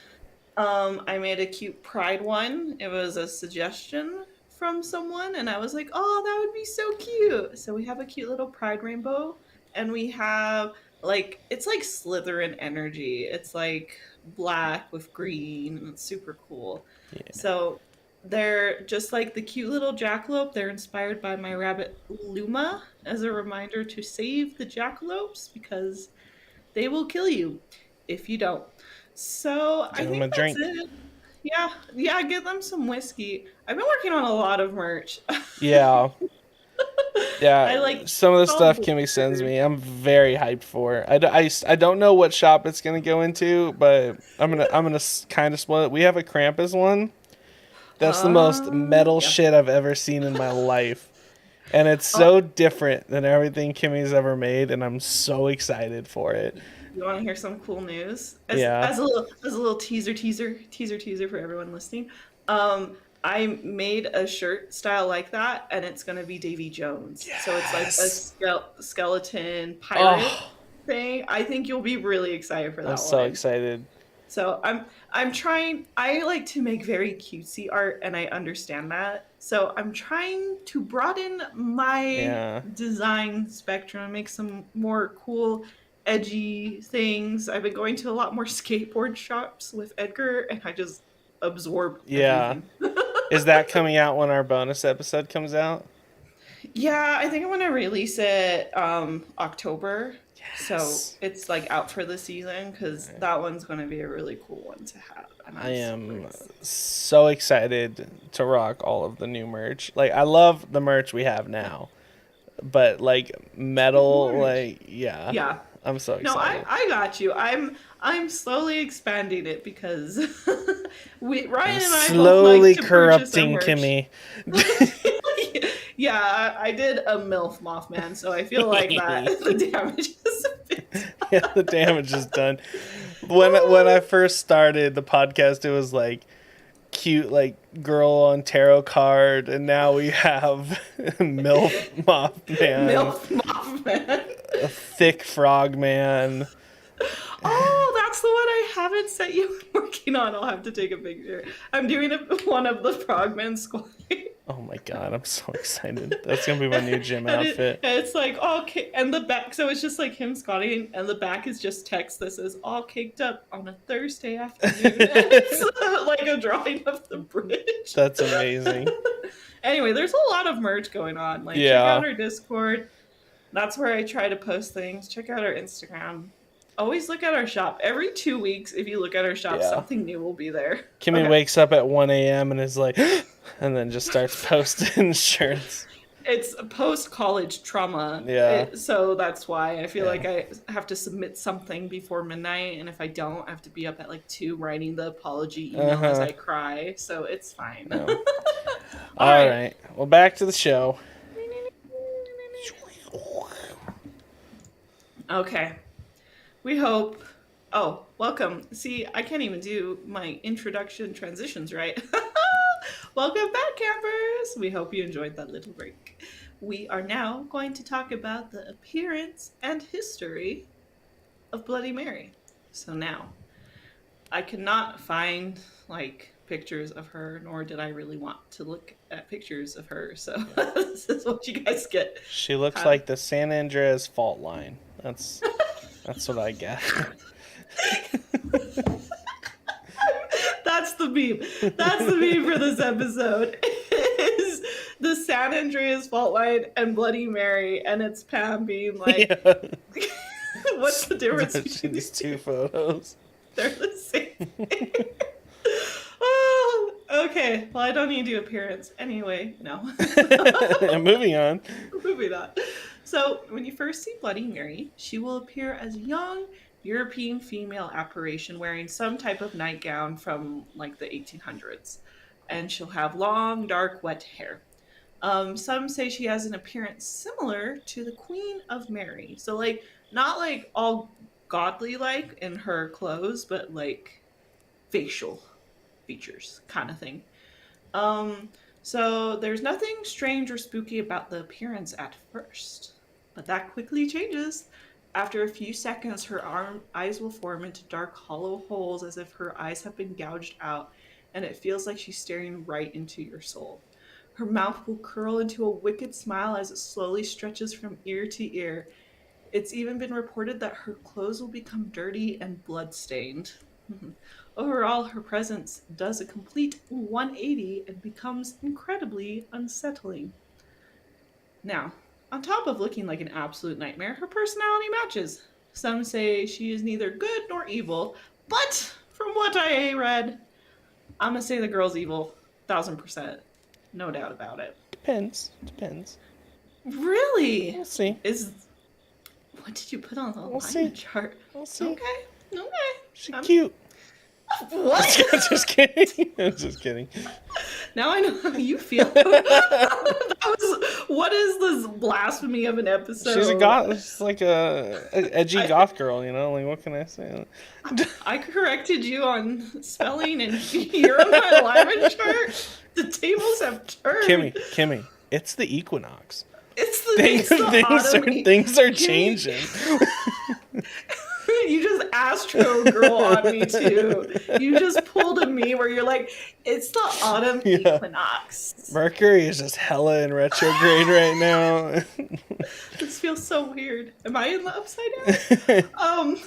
I made a cute pride one. It was a suggestion from someone, and I was like, oh, that would be so cute. So we have a cute little pride rainbow, and we have like it's like Slytherin energy. It's like black with green, and it's super cool. Yeah. So they're just like the cute little jackalope. They're inspired by my rabbit Luma as a reminder to save the jackalopes because they will kill you if you don't. So I Give them a think that's drink. it. Yeah, yeah, get them some whiskey. I've been working on a lot of merch. Yeah. I Yeah, like some of the all stuff the Kimmy sends stickers. me, I'm very hyped for. I don't know what shop it's gonna go into, but I'm gonna kind of spoil it. We have a Krampus one. That's the most metal Yeah. shit I've ever seen in my life, and it's Oh, so different than everything Kimmy's ever made, and I'm so excited for it. you want to hear some cool news? Yeah. As a little teaser for everyone listening. I made a shirt style like that, and it's gonna be Davy Jones. So it's like a Yes. skeleton pirate Oh, thing. I think you'll be really excited for I'm that so one. excited. So I'm trying. I like to make very cutesy art, and I understand that. So I'm trying to broaden my Yeah. design spectrum and make some more cool, edgy things. I've been going to a lot more skateboard shops with Edgar, and I just absorb Yeah. everything. Is that coming out when our bonus episode comes out? Yeah, I think I'm gonna release it October. So Yes. it's like out for the season because that one's gonna be a really cool one to have. And I I'm super am excited. so excited to rock all of the new merch. Like I love the merch we have now, but like Get metal, more. like yeah, Yeah. I'm so No, excited. I got you. I'm slowly expanding it because we I'm Ryan and I both like slowly to purchase our corrupting merch. Kimmy. Yeah, I did a MILF Mothman, so I feel like that the damage is a bit Yeah, the damage is done. When I first started the podcast, it was like cute like girl on tarot card, and now we have MILF Mothman, MILF Mothman. a thick frog man. Oh, that's the one I haven't sent you working on. I'll have to take a picture. I'm doing one of the frogmen squatting. Oh my god, I'm so excited. That's gonna be my new gym outfit. And it's like all and the back, so it's just like him squatting, and the back is just text that says "all caked up on a Thursday afternoon." It's like a drawing of the bridge. That's amazing. Anyway, there's a lot of merch going on. Like, check Yeah. out our Discord. That's where I try to post things. Check out our Instagram. Always look at our shop. Every 2 weeks, if you look at our shop, Yeah. something new will be there. Kimmy Okay. wakes up at 1 a.m. and is like, and then just starts posting shirts. It's post-college trauma. Yeah. So that's why I feel Yeah. like I have to submit something before midnight, and if I don't, I have to be up at like 2 writing the apology email as I cry. So it's fine. No. All All right. right. Well, back to the show. Okay. We hope. Oh, welcome. See, I can't even do my introduction transitions right. Welcome back, campers. We hope you enjoyed that little break. We are now going to talk about the appearance and history of Bloody Mary. So now, I cannot find like pictures of her, nor did I really want to look at pictures of her. So this is what you guys get. She looks like the San Andreas fault line. That's what I get. That's the meme. That's the meme for this episode. Is the San Andreas fault line and Bloody Mary, and it's Pam being like, Yeah. "What's the difference between These these two? two photos? They're the same." Oh, okay. Well, I don't need to do appearance anyway. No. Moving on. Moving on. So, when you first see Bloody Mary, she will appear as a young European female apparition wearing some type of nightgown from like the 1800s. And she'll have long, dark, wet hair. Some say she has an appearance similar to the Queen of Mary. So, like, not like all godly like in her clothes, but like facial features kind of thing. So there's nothing strange or spooky about the appearance at first, but that quickly changes. After a few seconds, her eyes will form into dark, hollow holes as if her eyes have been gouged out, and it feels like she's staring right into your soul. Her mouth will curl into a wicked smile as it slowly stretches from ear to ear. It's even been reported that her clothes will become dirty and blood-stained. Overall, her presence does a complete 180 and becomes incredibly unsettling. Now, on top of looking like an absolute nightmare, her personality matches. Some say she is neither good nor evil, but from what I read, I'm gonna say the girl's evil, 1000%. No doubt about it. Depends. Really? We'll see. What did you put on the We'll alignment see. chart? We'll see. Okay. She's cute. What? Just kidding. I'm just kidding. Now I know how you feel. What is this blasphemy of an episode? She's a goth. She's like a edgy goth girl, you know? Like, what can I say? I corrected you on spelling and you're on my alignment chart. The tables have turned. Kimmy, it's the equinox. It's the Things are changing. You just Astro Girl on me too. You just pulled a me where you're like, it's the autumn equinox. Mercury is just hella in retrograde right now. This feels so weird. Am I in the upside down?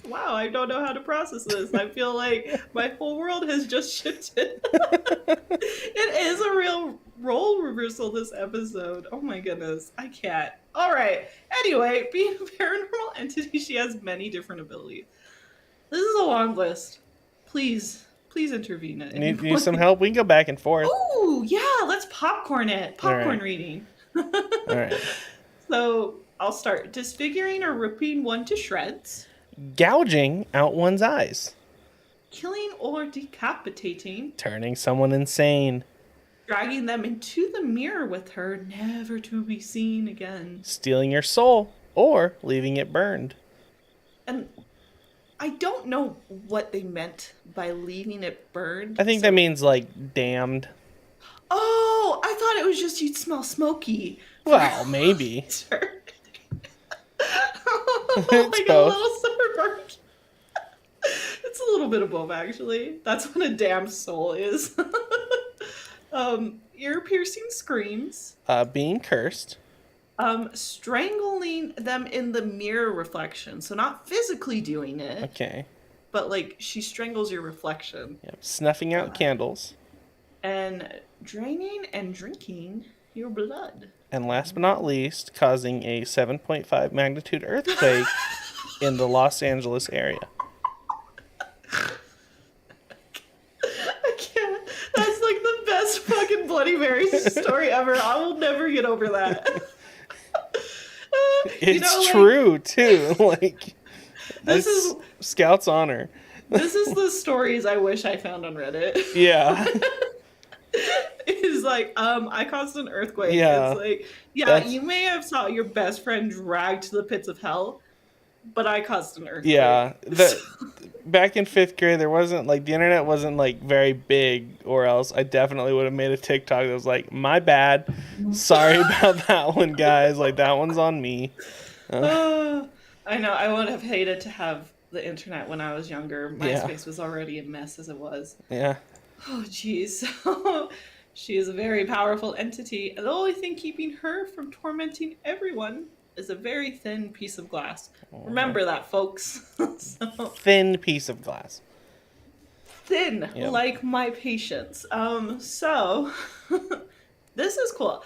Wow, I don't know how to process this. I feel like my whole world has just shifted. It is a real role reversal this episode. Oh my goodness, I can't. All right. Anyway, being a paranormal entity, she has many different abilities. This is a long list. Please intervene. Need some help? We can go back and forth. Ooh, yeah, let's popcorn it. Popcorn reading. All right. So I'll start. Disfiguring or ripping one to shreds. Gouging out one's eyes. Killing or decapitating. Turning someone insane. Dragging them into the mirror with her, never to be seen again. Stealing your soul or leaving it burned. And I don't know what they meant by leaving it burned. I think that means like damned. Oh, I thought it was just you'd smell smoky. Well, maybe. Like a little sunburned. It's a little bit of both, actually. That's what a damned soul is. Ear-piercing screams. Being cursed. Strangling them in the mirror reflection. So not physically doing it. Okay. But like she strangles your reflection. Yep. Snuffing out candles. And draining and drinking your blood. And last but not least, causing a 7.5 magnitude earthquake in the Los Angeles area. I can't. That's like the best fucking Bloody Mary story ever. I will never get over that. It's true, too. Like, this is Scout's honor. This is the stories I wish I found on Reddit. Yeah. It's like, I caused an earthquake. Yeah. It's like, yeah, you may have saw your best friend dragged to the pits of hell, but I caused an earthquake. Yeah. Back in 5th grade, there wasn't, like, the internet wasn't, like, very big, or else I definitely would have made a TikTok that was like, my bad. Sorry about that one, guys. Like, that one's on me. I know. I would have hated to have the internet when I was younger. MySpace was already a mess as it was. Yeah. Oh, jeez. She is a very powerful entity, and the only thing keeping her from tormenting everyone is a very thin piece of glass. Remember that, folks. Thin piece of glass. Thin, like my patience. So this is cool.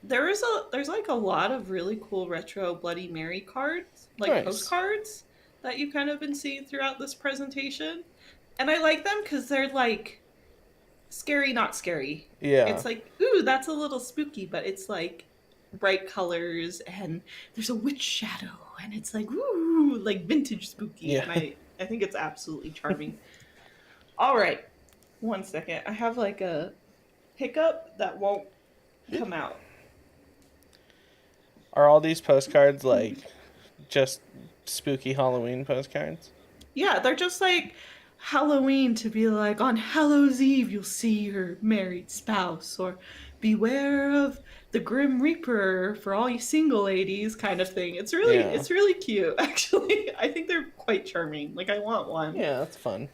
There's like a lot of really cool retro Bloody Mary cards, like postcards that you've kind of been seeing throughout this presentation. And I like them because they're like scary, not scary. Yeah. It's like, ooh, that's a little spooky, but it's like bright colors and there's a witch shadow and it's like, ooh, like vintage spooky. Yeah. And I think it's absolutely charming. All right. 1 second. I have like a hiccup that won't come out. Are all these postcards like just spooky Halloween postcards? Yeah, they're just like Halloween to be like, on Hallows Eve you'll see your married spouse, or beware of the Grim Reaper for all you single ladies kind of thing. It's really cute, actually. I think they're quite charming. Like, I want one. Yeah, that's fun.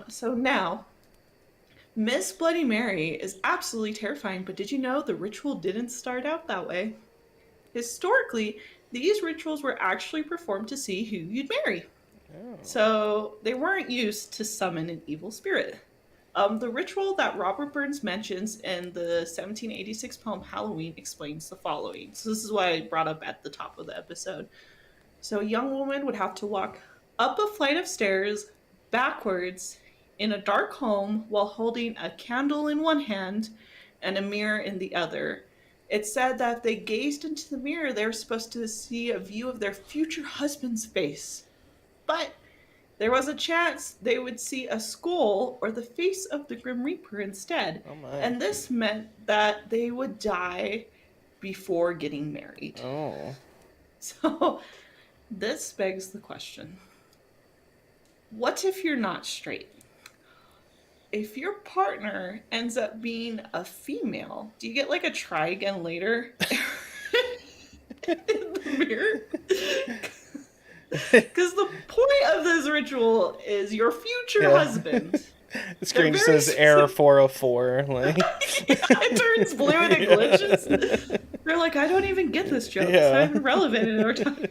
So now, Miss Bloody Mary is absolutely terrifying, but did you know the ritual didn't start out that way? Historically, these rituals were actually performed to see who you'd marry. Oh. So they weren't used to summon an evil spirit. The ritual that Robert Burns mentions in the 1786 poem Halloween explains the following. So this is what I brought up at the top of the episode. So a young woman would have to walk up a flight of stairs backwards in a dark home while holding a candle in one hand and a mirror in the other. It said that if they gazed into the mirror, they were supposed to see a view of their future husband's face. But there was a chance they would see a skull or the face of the Grim Reaper instead. Oh my. And this meant that they would die before getting married. Oh. So this begs the question. What if you're not straight? If your partner ends up being a female, do you get like a try again later in the mirror? Because the point of this ritual is your future husband. The screen just says error 404. Like. It turns blue and it glitches. You're like, I don't even get this joke. It's not even relevant in our time.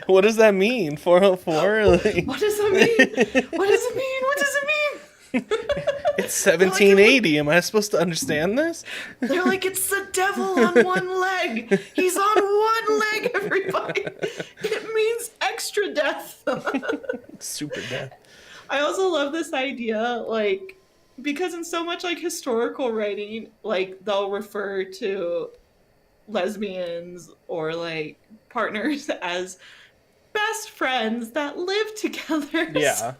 What does that mean? 404? Like... What does that mean? What does it mean? What does it mean? It's 1780. Am I supposed to understand this? They're like, it's the devil on one leg. He's on one leg, everybody. It means extra death. Super death. I also love this idea, like, because in so much like historical writing, like they'll refer to lesbians or like partners as best friends that live together. Yeah. So,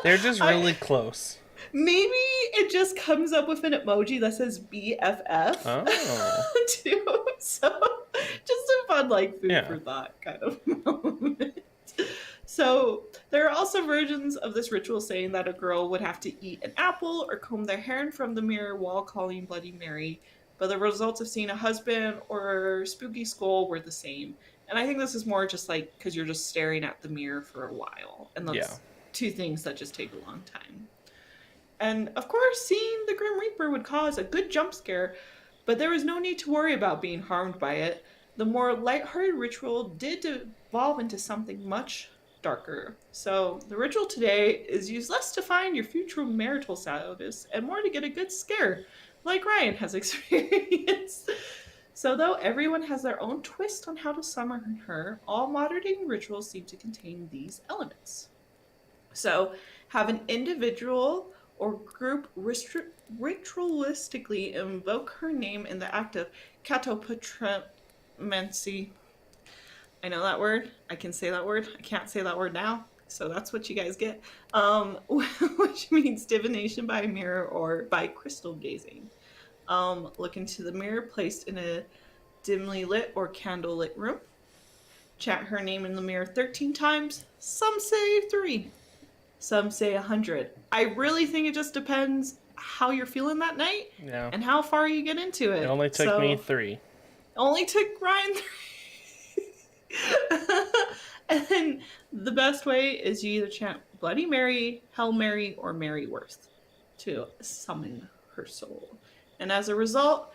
they're just really close. Maybe it just comes up with an emoji that says BFF. Oh. Too. So just a fun like food for thought kind of moment. So there are also versions of this ritual saying that a girl would have to eat an apple or comb their hair in front of the mirror while calling Bloody Mary, but the results of seeing a husband or spooky skull were the same. And I think this is more just like because you're just staring at the mirror for a while, and that's two things that just take a long time. And of course, seeing the Grim Reaper would cause a good jump scare, but there was no need to worry about being harmed by it. The more lighthearted ritual did evolve into something much darker. So the ritual today is used less to find your future marital status and more to get a good scare, like Ryan has experienced. So though everyone has their own twist on how to summon her, all modern day rituals seem to contain these elements. So have an individual or group ritualistically invoke her name in the act of catopatromancy. I know that word. I can say that word. I can't say that word now. So that's what you guys get. Which means divination by mirror or by crystal gazing. Look into the mirror placed in a dimly lit or candlelit room. Chant her name in the mirror 13 times. Some say 3. Some say 100. I really think it just depends how you're feeling that night and how far you get into it. It only took me 3. Only took Ryan 3. And then the best way is you either chant Bloody Mary, Hail Mary, or Mary Worth to summon her soul. And as a result,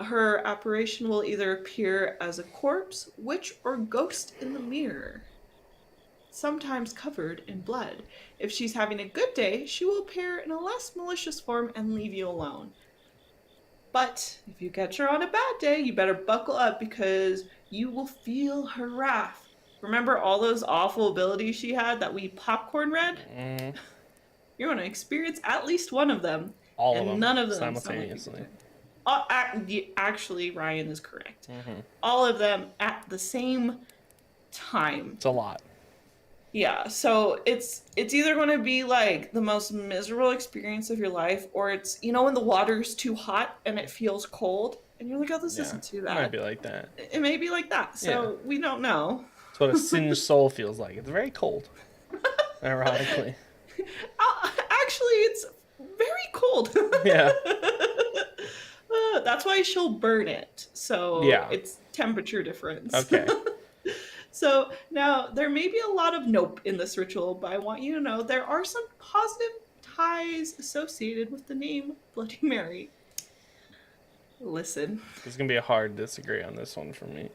her apparition will either appear as a corpse, witch, or ghost in the mirror, sometimes covered in blood. If she's having a good day, she will appear in a less malicious form and leave you alone. But if you catch her on a bad day, you better buckle up because you will feel her wrath. Remember all those awful abilities she had that we popcorn read? You're going to experience at least one of them. All of them. None of them simultaneously. Actually, Ryan is correct. All of them at the same time. It's a lot. Yeah, so it's either going to be like the most miserable experience of your life, or it's, you know, when the water's too hot and it feels cold, and you're like, oh, this isn't too bad. It might be like that. It may be like that, so we don't know. That's what a singed soul feels like. It's very cold, ironically. Actually, it's very cold. Yeah. That's why she'll burn it. So it's temperature difference. Okay. So now there may be a lot of nope in this ritual, but I want you to know there are some positive ties associated with the name Bloody Mary. Listen. It's going to be a hard disagree on this one for me.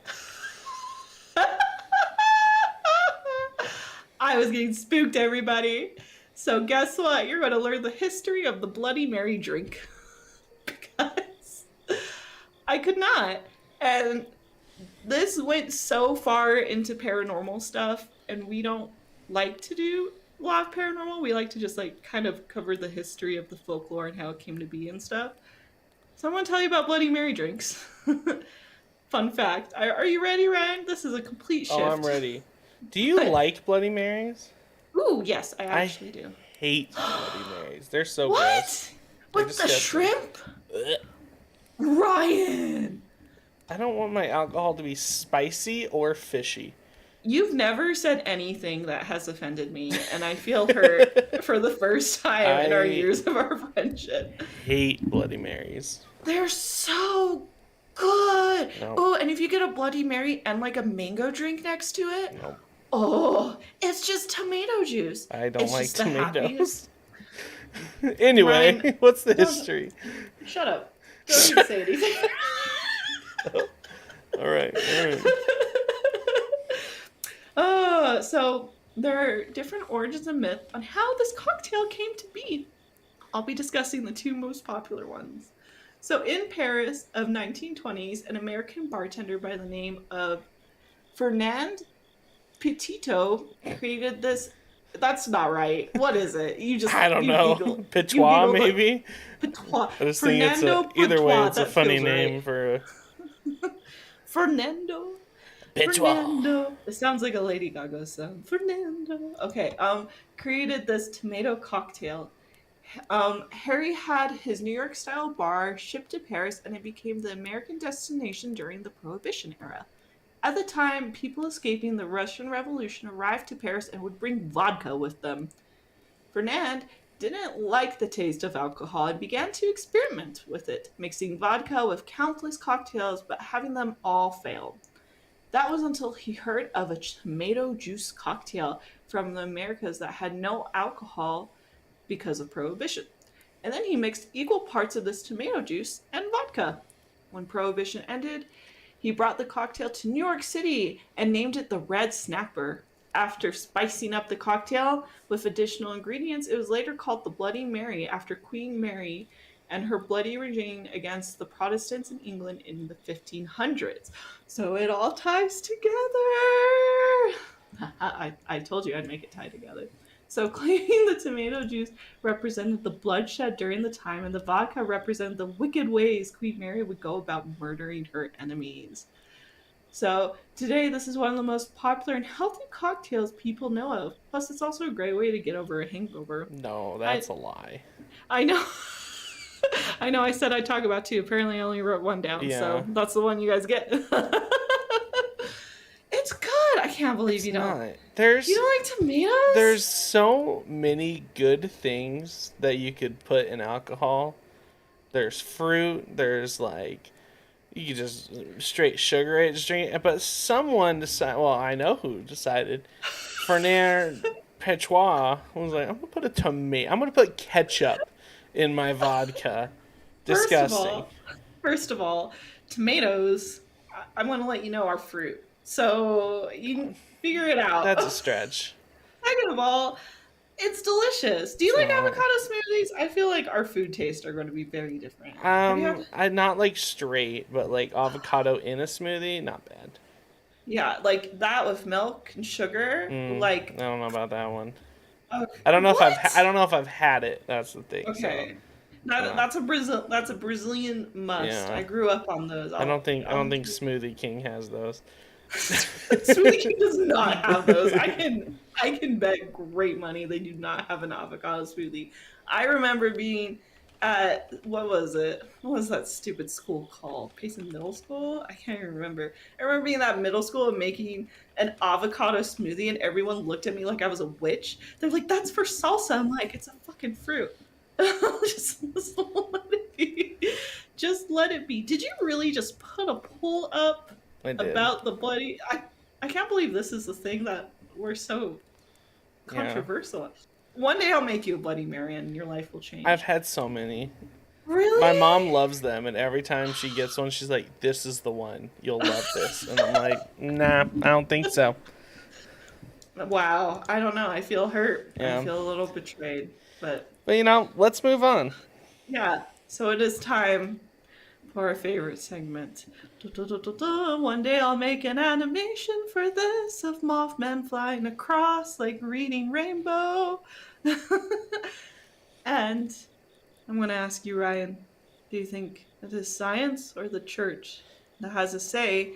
I was getting spooked, everybody. So guess what? You're going to learn the history of the Bloody Mary drink. Because I could not. And this went so far into paranormal stuff, and we don't like to do a lot of paranormal. We like to just like kind of cover the history of the folklore and how it came to be and stuff. So I'm going to tell you about Bloody Mary drinks. Fun fact. Are you ready, Ryan? This is a complete shift. Oh, I'm ready. Do you like Bloody Marys? Ooh, yes, I actually do. I hate Bloody Marys. They're so what? gross. With the shrimp? Ryan! I don't want my alcohol to be spicy or fishy. You've never said anything that has offended me, and I feel hurt for the first time in our years of our friendship. Hate Bloody Marys. They're so good. No. Oh, and if you get a Bloody Mary and like a mango drink next to it, No. Oh, it's just tomato juice. I don't like just the tomatoes. Anyway, Ryan, what's the history? Shut up. Don't even say anything. All right. So there are different origins and myths on how this cocktail came to be. I'll be discussing the two most popular ones. So in Paris of 1920s, an American bartender by the name of Fernand Petito created this. That's not right. What is it? I don't know. Patois, maybe? Patois. I just think either way, it's a funny name right. for Fernando. Fernando. It sounds like a Lady Gaga song. Fernando. Okay. Created this tomato cocktail. Harry had his New York style bar shipped to Paris, and it became the American destination during the Prohibition era. At the time, people escaping the Russian Revolution arrived to Paris and would bring vodka with them. Fernand didn't like the taste of alcohol and began to experiment with it, mixing vodka with countless cocktails, but having them all fail. That was until he heard of a tomato juice cocktail from the Americas that had no alcohol because of Prohibition. And then he mixed equal parts of this tomato juice and vodka. When Prohibition ended, he brought the cocktail to New York City and named it the Red Snapper. After spicing up the cocktail with additional ingredients, it was later called the Bloody Mary after Queen Mary and her bloody regime against the Protestants in England in the 1500s. So it all ties together. I told you I'd make it tie together. So claiming the tomato juice represented the bloodshed during the time, and the vodka represented the wicked ways Queen Mary would go about murdering her enemies. So today, this is one of the most popular and healthy cocktails people know of. Plus, it's also a great way to get over a hangover. No, that's a lie. I know. I know I said I'd talk about two. Apparently, I only wrote one down, so that's the one you guys get. It's good. I can't believe you don't. You don't like tomatoes? There's so many good things that you could put in alcohol. There's fruit. There's like, you could just straight sugar it, just drink it. But someone decided, well, I know who decided. Fernand Patois was like, I'm going to put ketchup in my vodka. Disgusting. First of all, tomatoes, I'm going to let you know, are fruit. So you can figure it out. That's a stretch. Second of all, it's delicious. Do you like avocado smoothies? I feel like our food tastes are going to be very different. I'm not like straight, but like avocado in a smoothie, not bad. Yeah, like that with milk and sugar. Like I don't know about that one. Okay. I don't know if I've had it. That's the thing. Okay. So, that's a Brazilian must. Yeah. I grew up on those. I don't think Smoothie King has those. Smoothie King does not have those. I can bet great money they do not have an avocado smoothie. I remember being at, what was that stupid school called? Payson Middle School? I can't even remember. I remember being at middle school and making an avocado smoothie, and everyone looked at me like I was a witch. They're like, "That's for salsa." I'm like, "It's a fucking fruit." just let it be. Just let it be. Did you really just put a poll up about the bloody? I can't believe this is the thing that we're so controversial. One day I'll make you a Bloody Mary and your life will I've change. had so many. My Really? mom loves them, and every time she gets one, she's like, "This is the one. You'll love this." And I'm like, "Nah, I don't think so." Wow. I don't know. I feel hurt. I Yeah. feel a little betrayed. But But let's move on. yeah. So it is time for our favorite segment. One day I'll make an animation for this of Mothman flying across like reading rainbow. And I'm going to ask you, Ryan, do you think it is science or the church that has a say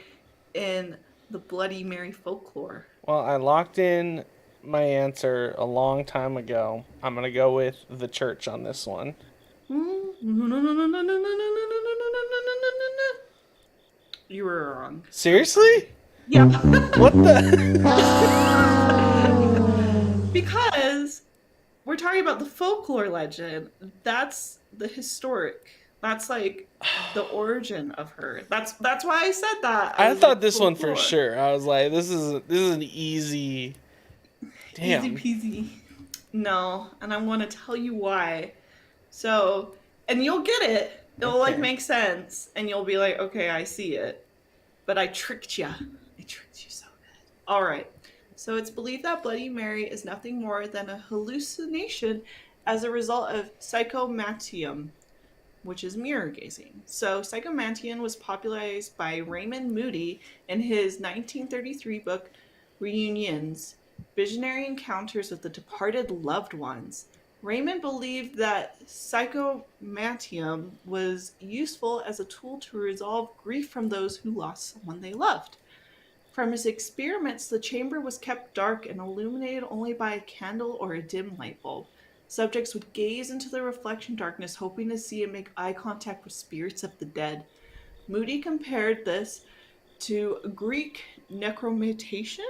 in the Bloody Mary folklore? Well, I locked in my answer a long time ago. I'm gonna go with the church on this one. You were wrong. I'm sorry. Seriously? Yep. What the? Because we're talking about the folklore legend. That's the historic. That's like the origin of her. That's why I said that. I I was thought like this one for folklore. sure. I was like, this is an easy. Easy Damn. peasy. No, and I want to tell you why. So, and you'll get it. It'll like Okay. make sense, and you'll be like, okay, I see it. But I tricked you. I tricked you so good. All right. So it's believed that Bloody Mary is nothing more than a hallucination as a result of psychomantium, which is mirror gazing. So psychomantium was popularized by Raymond Moody in his 1933 book Reunions, Visionary Encounters with the Departed Loved Ones. Raymond believed that psychomantium was useful as a tool to resolve grief from those who lost someone they loved. From his experiments, the chamber was kept dark and illuminated only by a candle or a dim light bulb. Subjects would gaze into the reflection darkness, hoping to see and make eye contact with spirits of the dead. Moody compared this to Greek necromantation,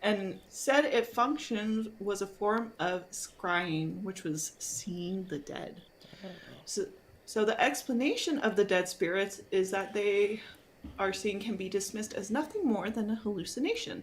and said it functioned was a form of scrying, which was seeing the dead. So, so the explanation of the dead spirits is that they are seen can be dismissed as nothing more than a hallucination.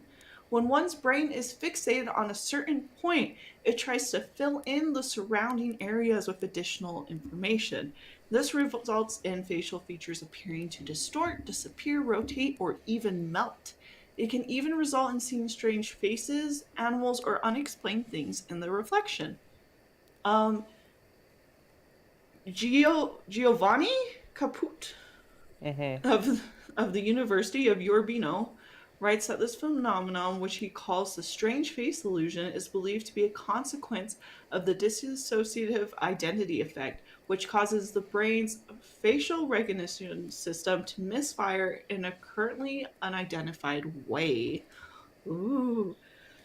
When one's brain is fixated on a certain point, it tries to fill in the surrounding areas with additional information. This results in facial features appearing to distort, disappear, rotate, or even melt. It can even result in seeing strange faces, animals, or unexplained things in the reflection. Um, Giovanni Caput Mhm. of the University of Urbino writes that this phenomenon, which he calls the strange face illusion, is believed to be a consequence of the dissociative identity effect, which causes the brain's facial recognition system to misfire in a currently unidentified way. Ooh.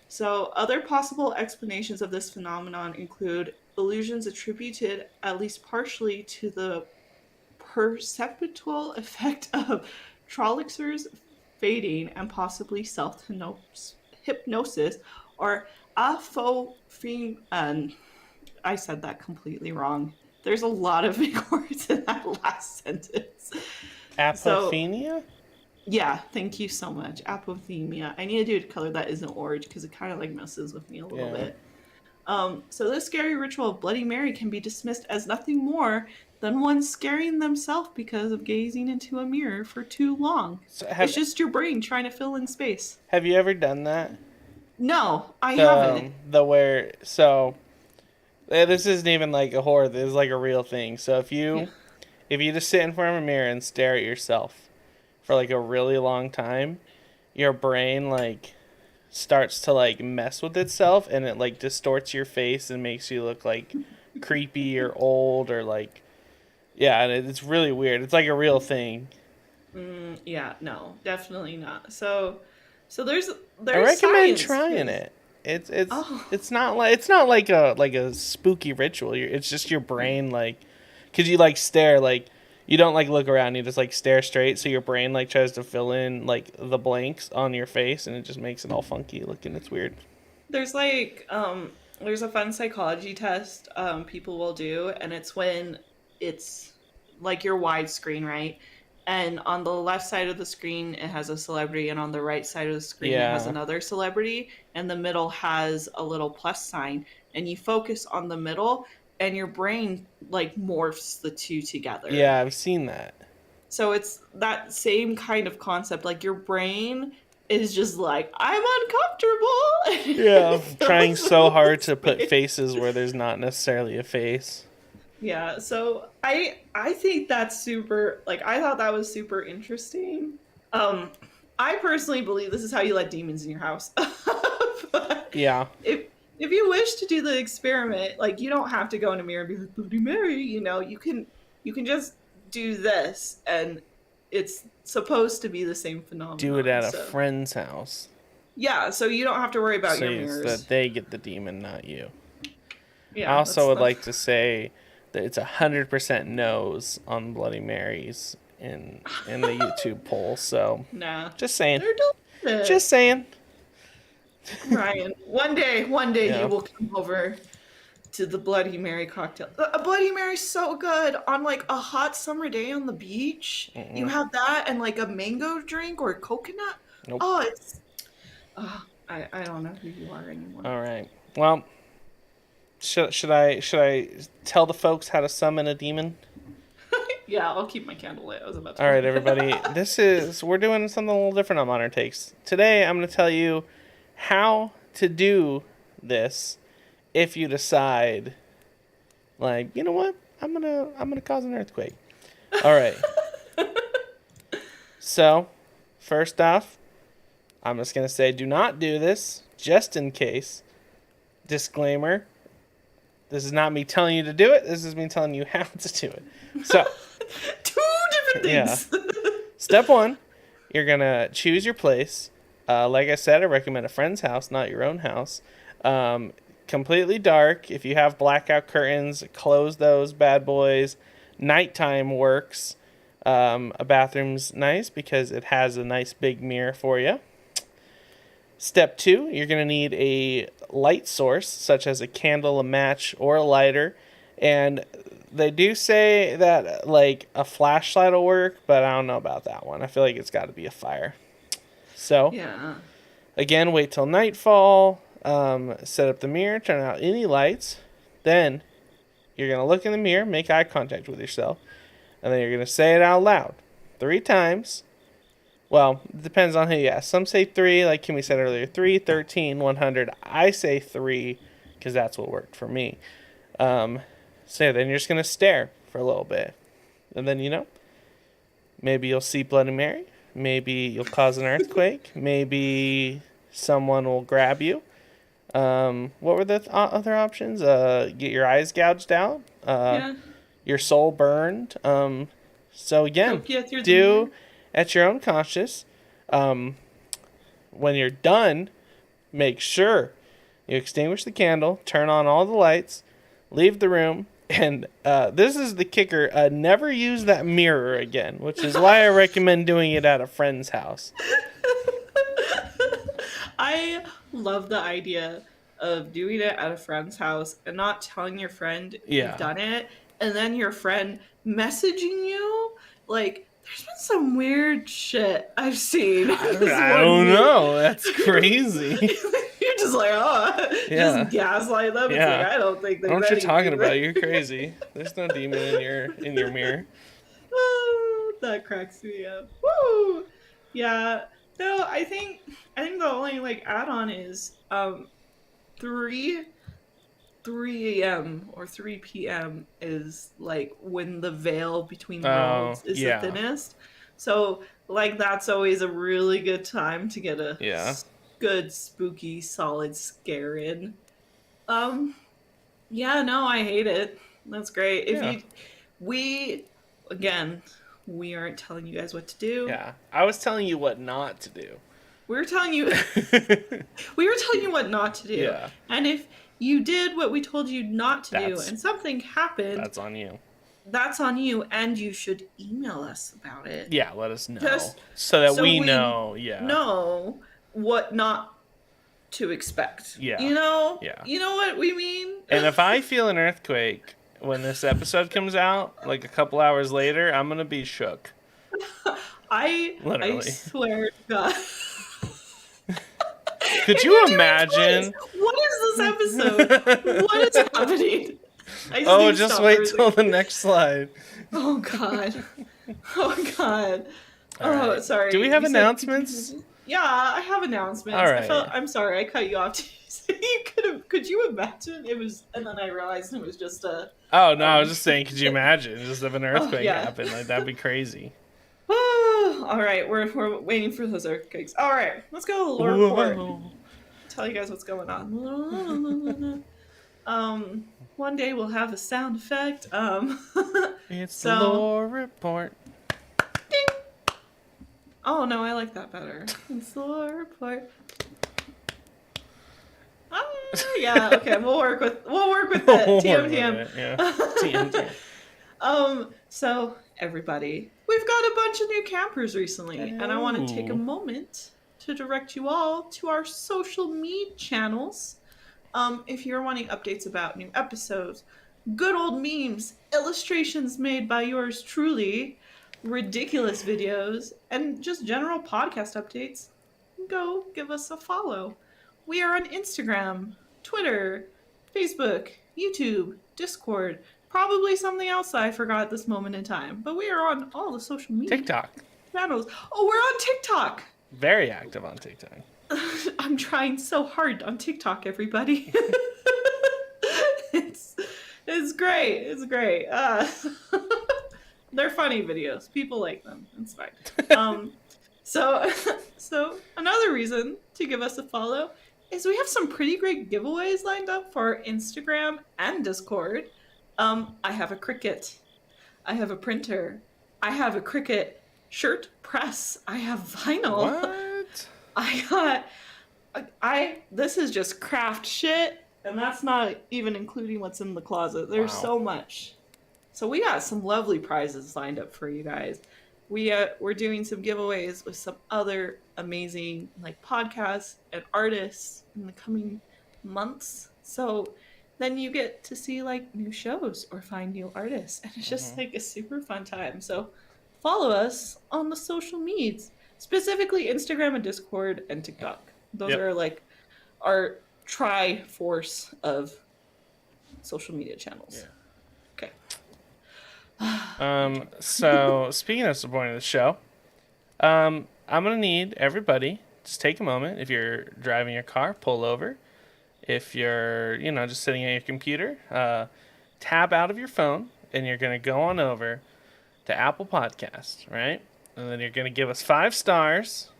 So, other possible explanations of this phenomenon include illusions attributed at least partially to the perceptual effect of Trollocs fading and possibly self hypnosis or aphophem. And I said that completely wrong. There's a lot of big words in that last sentence. So, Apophenia? yeah, thank you so much. Apothemia. I need to do a color that isn't orange because it kind of like messes with me a little Yeah. bit. So this scary ritual of Bloody Mary can be dismissed as nothing more than one scaring themselves because of gazing into a mirror for too long. So It's have just your brain trying to fill in space. have you ever done that? No, I haven't. The where so this isn't even like a horror. This is like a real thing. So Yeah. if you just sit in front of a mirror and stare at yourself for like a really long time, your brain like starts to like mess with itself, and it like distorts your face and makes you look like creepy or old or like, yeah, and it's really weird. It's like a real thing. Yeah, no, definitely not. So I there's recommend science trying to. it. It's Oh, it's not like a spooky ritual. It's just your brain like, cause you like stare like, you don't like look around. You just like stare straight. So your brain like tries to fill in like the blanks on your face, and it just makes it all funky looking. It's weird. there's like there's a fun psychology test people will do, and it's when it's like your widescreen, right? and on the left side of the screen it has a celebrity, and on the right side of the screen it has Yeah. another celebrity, and the middle has a little plus sign, and you focus on the middle and your brain like morphs the two together. Yeah, I've seen that. So it's that same kind of concept. Like your brain is just like, I'm uncomfortable. Yeah, It trying fills so the hard to put space. faces where there's not necessarily a face. Yeah, so I think that's super, like, I thought that was super interesting. Um I personally believe this is how you let demons in your house. But Yeah. if you wish to do the experiment, like, you don't have to go in a mirror and be like Bloody Mary, you can just do this, and it's supposed to be the same Do it at phenomenon. a So friend's house. yeah, so you don't have to worry about So your it's mirrors. that they get the demon, not you. I Yeah, also that's would the like to say that it's 100% no's on Bloody Marys in the YouTube poll. So nah. just saying. They're delicious. Just saying. Ryan, one day Yeah. you will come over to the Bloody Mary cocktail. A Bloody Mary's so good on like a hot summer day on the beach. You Mm-mm. have that and like a mango drink or a coconut. Nope. Oh, it's. I don't know who you are anymore. All right. Well, should I tell the folks how to summon a demon? Yeah, I'll keep my candle lit. I was about to. All right, everybody. We're doing something a little different on Modern Takes. Today, I'm going to tell you how to do this if you decide, like, you know what? I'm gonna cause an earthquake. All right. So, first off, I'm just going to say do not do this, just in case. Disclaimer. This is not me telling you to do it. This is me telling you how to do it. So, Two different things. step one, you're going to choose your place. Like I said, I recommend a friend's house, not your own house. Completely dark. If you have blackout curtains, close those bad boys. Nighttime works. A bathroom's nice because it has a nice big mirror for you. Step two, you're going to need a light source, such as a candle, a match, or a lighter. And they do say that, like, a flashlight will work, but I don't know about that one. I feel like it's got to be a fire. So, Yeah. again, wait till nightfall. Set up the mirror, turn out any lights. Then, you're going to look in the mirror, make eye contact with yourself. And then you're going to say it out loud 3 times. Well, it depends on who you ask. Some say 3, like Kimmy said earlier. 3, 13, 100. I say 3 because that's what worked for me. So yeah, then you're just going to stare for a little bit. And then, maybe you'll see Bloody Mary. Maybe you'll cause an earthquake. Maybe someone will grab you. What were the other options? Get your eyes gouged out. Yeah. Your soul burned. So again, Choke you through the do mirror. at your own conscious. When you're done, make sure you extinguish the candle, turn on all the lights, leave the room, and this is the kicker, never use that mirror again, which is why I recommend doing it at a friend's house. I love the idea of doing it at a friend's house and not telling your friend Yeah. you've done it, and then your friend messaging you. Like, there's been some weird shit I've seen. I don't know. That's crazy. You're just like, Yeah. just gaslight them. Yeah. It's like, I don't think I they're don't know what you're ready talking for about. this. You're crazy. There's no demon in your mirror. Oh, that cracks me up. Woo! Yeah. No, I think the only like add-on is 3 a.m. or 3 p.m. is like when the veil between worlds is yeah. the thinnest. So like that's always a really good time to get a good spooky solid scare in. Yeah, no, I hate it. That's great. We aren't telling you guys what to do. Yeah. I was telling you what not to do. We were telling you what not to do. Yeah. And if you did what we told you not to do and something happened, that's on you. That's on you, and you should email us about it. Yeah, let us know. So that we know, know what not to expect. Yeah. Yeah. You know what we mean? And if I feel an earthquake when this episode comes out, like a couple hours later, I'm going to be shook. I Literally. swear to God. Could And you you're doing imagine? twice. What is this episode? What is happening? I just Oh, need to just stop wait for a till second. the next slide. Oh God. Oh God. All Oh, right. sorry. Do we have You said could you announcements? imagine? Yeah, I have All announcements. right. I'm sorry, I cut you off. Could you imagine? It was, and then I realized it was just a. Oh no, I was just saying, could you imagine just if an Oh earthquake yeah. happened? Like that'd be crazy. All right, we're waiting for those earthquakes. All right, let's go to the lore report. Whoa. Tell you guys what's going on. One day we'll have a sound effect. It's the So. lore report. Ding. Oh no, I like that better. It's the lore report. Yeah, okay, we'll work with that. TM. Yeah. TM. So everybody, we've got a bunch of new campers recently, and I want to take a Ooh. moment to direct you all to our social media channels. If you're wanting updates about new episodes, good old memes, illustrations made by yours truly, ridiculous videos, and just general podcast updates, go give us a follow. We are on Instagram, Twitter, Facebook, YouTube, Discord, probably something else I forgot at this moment in time, but we are on all the social media TikTok. channels. Oh, we're on TikTok! Very active on TikTok. I'm trying so hard on TikTok, everybody. It's great. It's great. They're funny videos. People like them. It's fine. So another reason to give us a follow is we have some pretty great giveaways lined up for our Instagram and Discord. I have a Cricut. I have a printer. I have a Cricut shirt press. I have vinyl. What? This is just craft shit, and that's not even including what's in the closet. There's so much. So we got some lovely prizes lined up for you guys. We're doing some giveaways with some other amazing like podcasts and artists in the coming months. So then you get to see like new shows or find new artists, and it's just like a super fun time. So follow us on the social medias, specifically Instagram and Discord and TikTok. Those are like our tri-force of social media channels. Okay. So speaking of supporting the show, I'm gonna need everybody just take a moment. If you're driving your car, pull over. If you're just sitting at your computer, tab out of your phone, and you're gonna go on over to Apple Podcasts, right? And then you're gonna give us 5 stars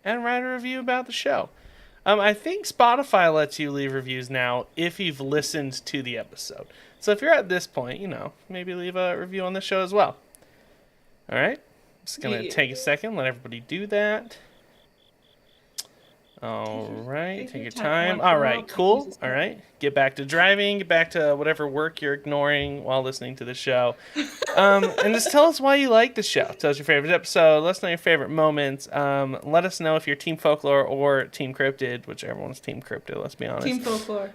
and write a review about the show. I think Spotify lets you leave reviews now if you've listened to the episode. So if you're at this point, maybe leave a review on the show as well. All right? Just going to take a second, let everybody do that. All right, take your time. All right, cool. All right, get back to driving, get back to whatever work you're ignoring while listening to the show. And just tell us why you like the show. Tell us your favorite episode. Let us know your favorite moments. Let us know if you're Team Folklore or Team Cryptid, which everyone's Team Cryptid, let's be honest. Team Folklore.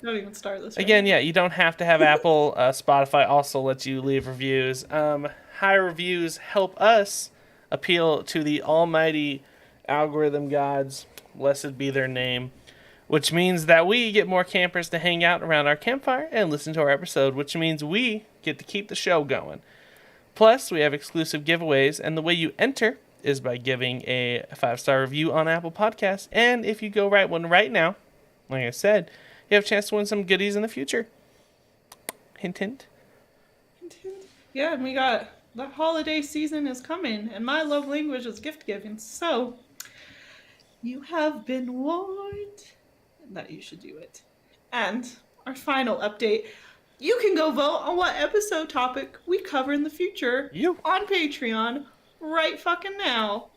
Don't even start this. Again, yeah, you don't have to have Apple. Spotify also lets you leave reviews. High reviews help us appeal to the almighty algorithm gods, blessed be their name, which means that we get more campers to hang out around our campfire and listen to our episode, which means we get to keep the show going. Plus, we have exclusive giveaways, and the way you enter is by giving a 5-star review on Apple Podcasts, and if you go write one right now, like I said, you have a chance to win some goodies in the future. Hint, hint. Hint, hint. Yeah, and we got the holiday season is coming, and my love language is gift giving, so you have been warned that you should do it. And our final update, you can go vote on what episode topic we cover in the future on Patreon right fucking now.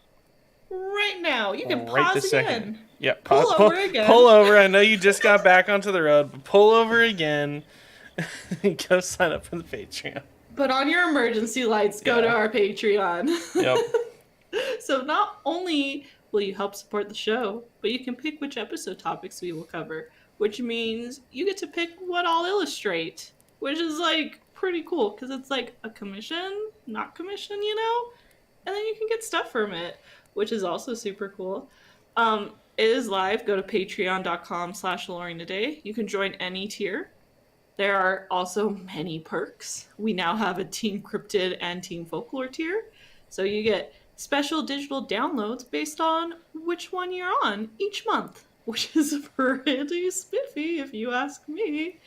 Right now. You can pause again. Yep. Pull over again. Pull over. I know you just got back onto the road, but pull over again. Go sign up for the Patreon. Put on your emergency lights. Go to our Patreon. Yep. So not only will you help support the show, but you can pick which episode topics we will cover, which means you get to pick what I'll illustrate, which is like pretty cool because it's like a commission, not commission, and then you can get stuff from it, which is also super cool. It is live. Go to patreon.com/Aloreing today. You can join any tier. There are also many perks. We now have a Team Cryptid and Team Folklore tier. So you get special digital downloads based on which one you're on each month, which is pretty spiffy if you ask me.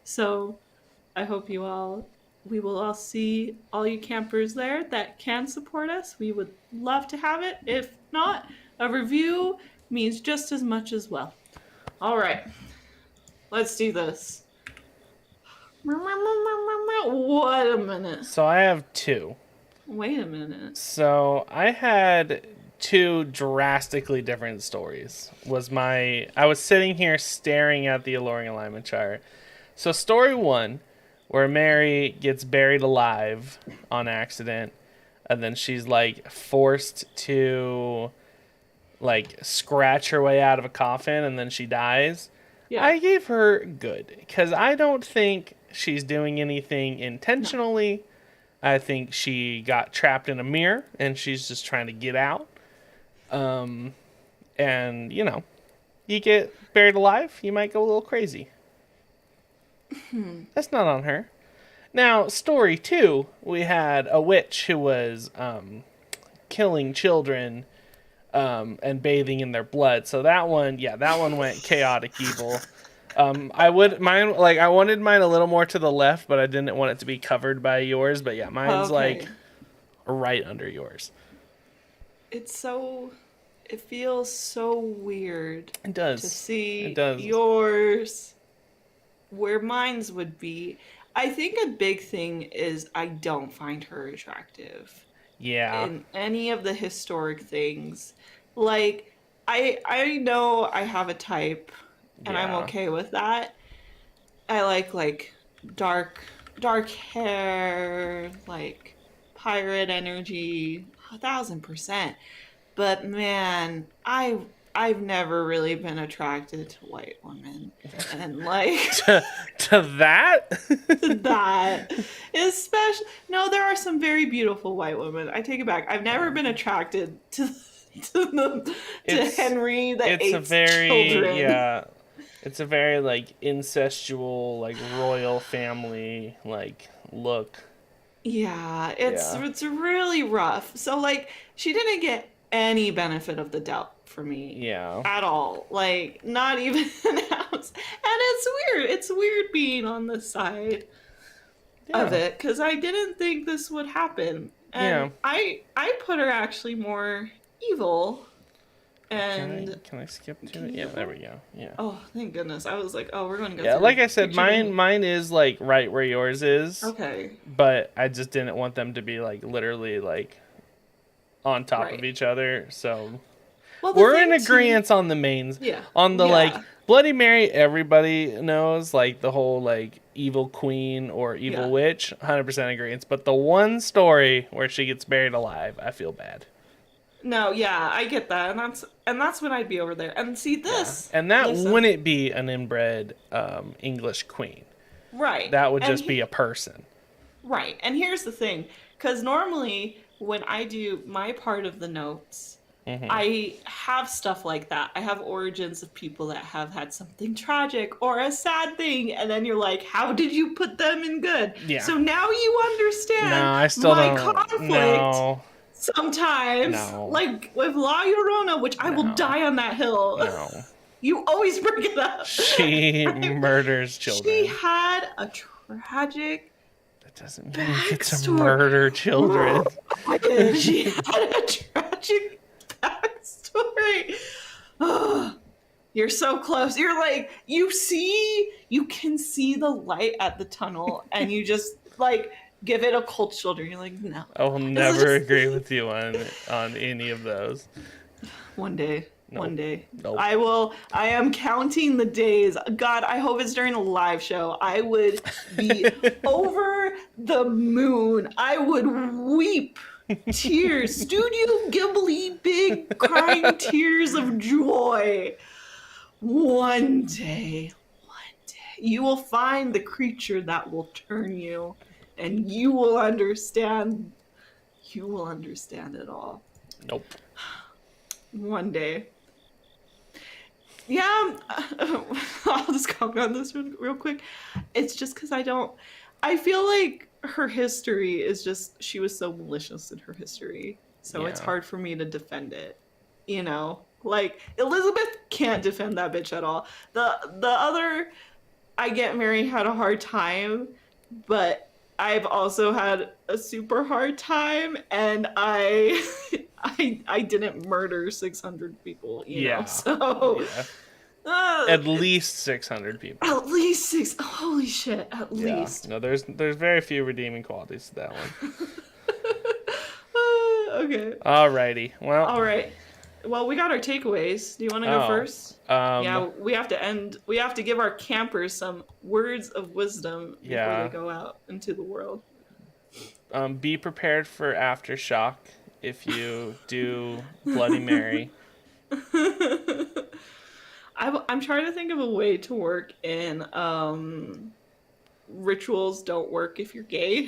So I hope we will all see all you campers there that can support us. We would love to have it. If not, a review means just as much as well. All right, let's do this. What a minute. So I have two. Wait a minute. So I had two drastically different stories. I was sitting here staring at the Aloreing alignment chart. So story one, where Mary gets buried alive on accident, and then she's like forced to like scratch her way out of a coffin, and then she dies. Yeah. I gave her good, because I don't think she's doing anything intentionally. I think she got trapped in a mirror and she's just trying to get out. And, you know, you get buried alive, you might go a little crazy. That's not on her. Now, story two, we had a witch who was killing children and bathing in their blood. So that one went chaotic evil. I wanted mine a little more to the left, but I didn't want it to be covered by yours. But yeah, mine's like right under yours. It feels so weird. It does. To see It does. yours where mine's would be. I think a big thing is I don't find her attractive. Yeah. In any of the historic things. Like, I know I have a type, and I'm okay with that. I like dark hair, like pirate energy, 1,000%. But man, I've never really been attracted to white women, and like to that. that especially. No, there are some very beautiful white women. I take it back. I've never been attracted to Henry that ate children. Yeah. It's a very like incestual, like royal family like look. Yeah, it's really rough. So like she didn't get any benefit of the doubt for me. Yeah. At all. Like not even an ounce. And it's weird. It's weird being on the side of it because I didn't think this would happen. And I put her actually more evil. And can I skip to it? Yeah, there we go. Yeah. Oh, thank goodness. I was like, oh, we're going to go Yeah, through like I said, mine is like right where yours is. Okay. But I just didn't want them to be like literally like on top of each other. So we're in agreement on the mains. Yeah. On the like Bloody Mary, everybody knows, like the whole like evil queen or evil witch, 100% agreement. But the one story where she gets buried alive, I feel bad. No, yeah, I get that, and that's when I'd be over there. And see this, and that wouldn't be an inbred English queen, right? That would just be a person, right? And here's the thing, because normally when I do my part of the notes, I have stuff like that. I have origins of people that have had something tragic or a sad thing, and then you're like, how did you put them in good? Yeah. So now you understand. No, I still my don't. Conflict. No. Sometimes, like with La Llorona, which I will die on that hill. No. You always bring it up. She murders children. She had a tragic. That doesn't mean you get to murder children. She had a tragic backstory. You're so close. You're like, you can see the light at the tunnel, and you just like. Give it a cold shoulder. You're like, no. I will never agree with you on any of those. One day. Nope. One day. Nope. I am counting the days. God, I hope it's during a live show. I would be over the moon. I would weep tears. Studio Ghibli big crying tears of joy. One day, you will find the creature that will turn you. And you will understand You will understand it all. Nope. One day. Yeah, I'll just comment on this real quick. It's just because I feel like her history is just, she was so malicious in her history. So it's hard for me to defend it. You know? Like, Elizabeth can't defend that bitch at all. The other, I Get Mary had a hard time, but I've also had a super hard time, and I didn't murder 600 people, you know? So at least 600 people. At least six. Holy shit! At least. No, there's very few redeeming qualities to that one. Okay. Alrighty. Well. All right. Well, we got our takeaways. Do you want to go first? Yeah, we have to end. We have to give our campers some words of wisdom before they go out into the world. Be prepared for aftershock if you do Bloody Mary. I'm trying to think of a way to work in rituals don't work if you're gay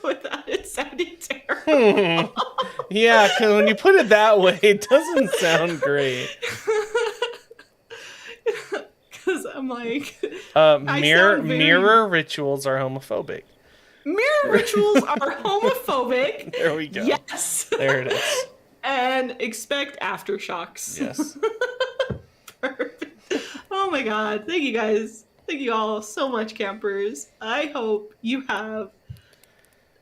without it sounding terrible. Yeah, because when you put it that way, it doesn't sound great. Because I'm like... mirror rituals are homophobic. Mirror rituals are homophobic. There we go. Yes. There it is. And expect aftershocks. Yes. Perfect. Oh my god. Thank you guys. Thank you all so much, campers. I hope you have...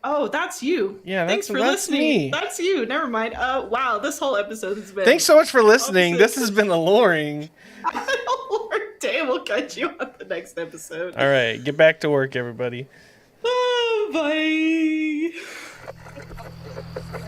Oh, that's you. Yeah, thanks for listening. Me. That's you. Never mind. Wow, this whole episode has been... Thanks so much for listening. This has been Aloreing. Day. We'll catch you on the next episode. All right, get back to work, everybody. Oh, bye.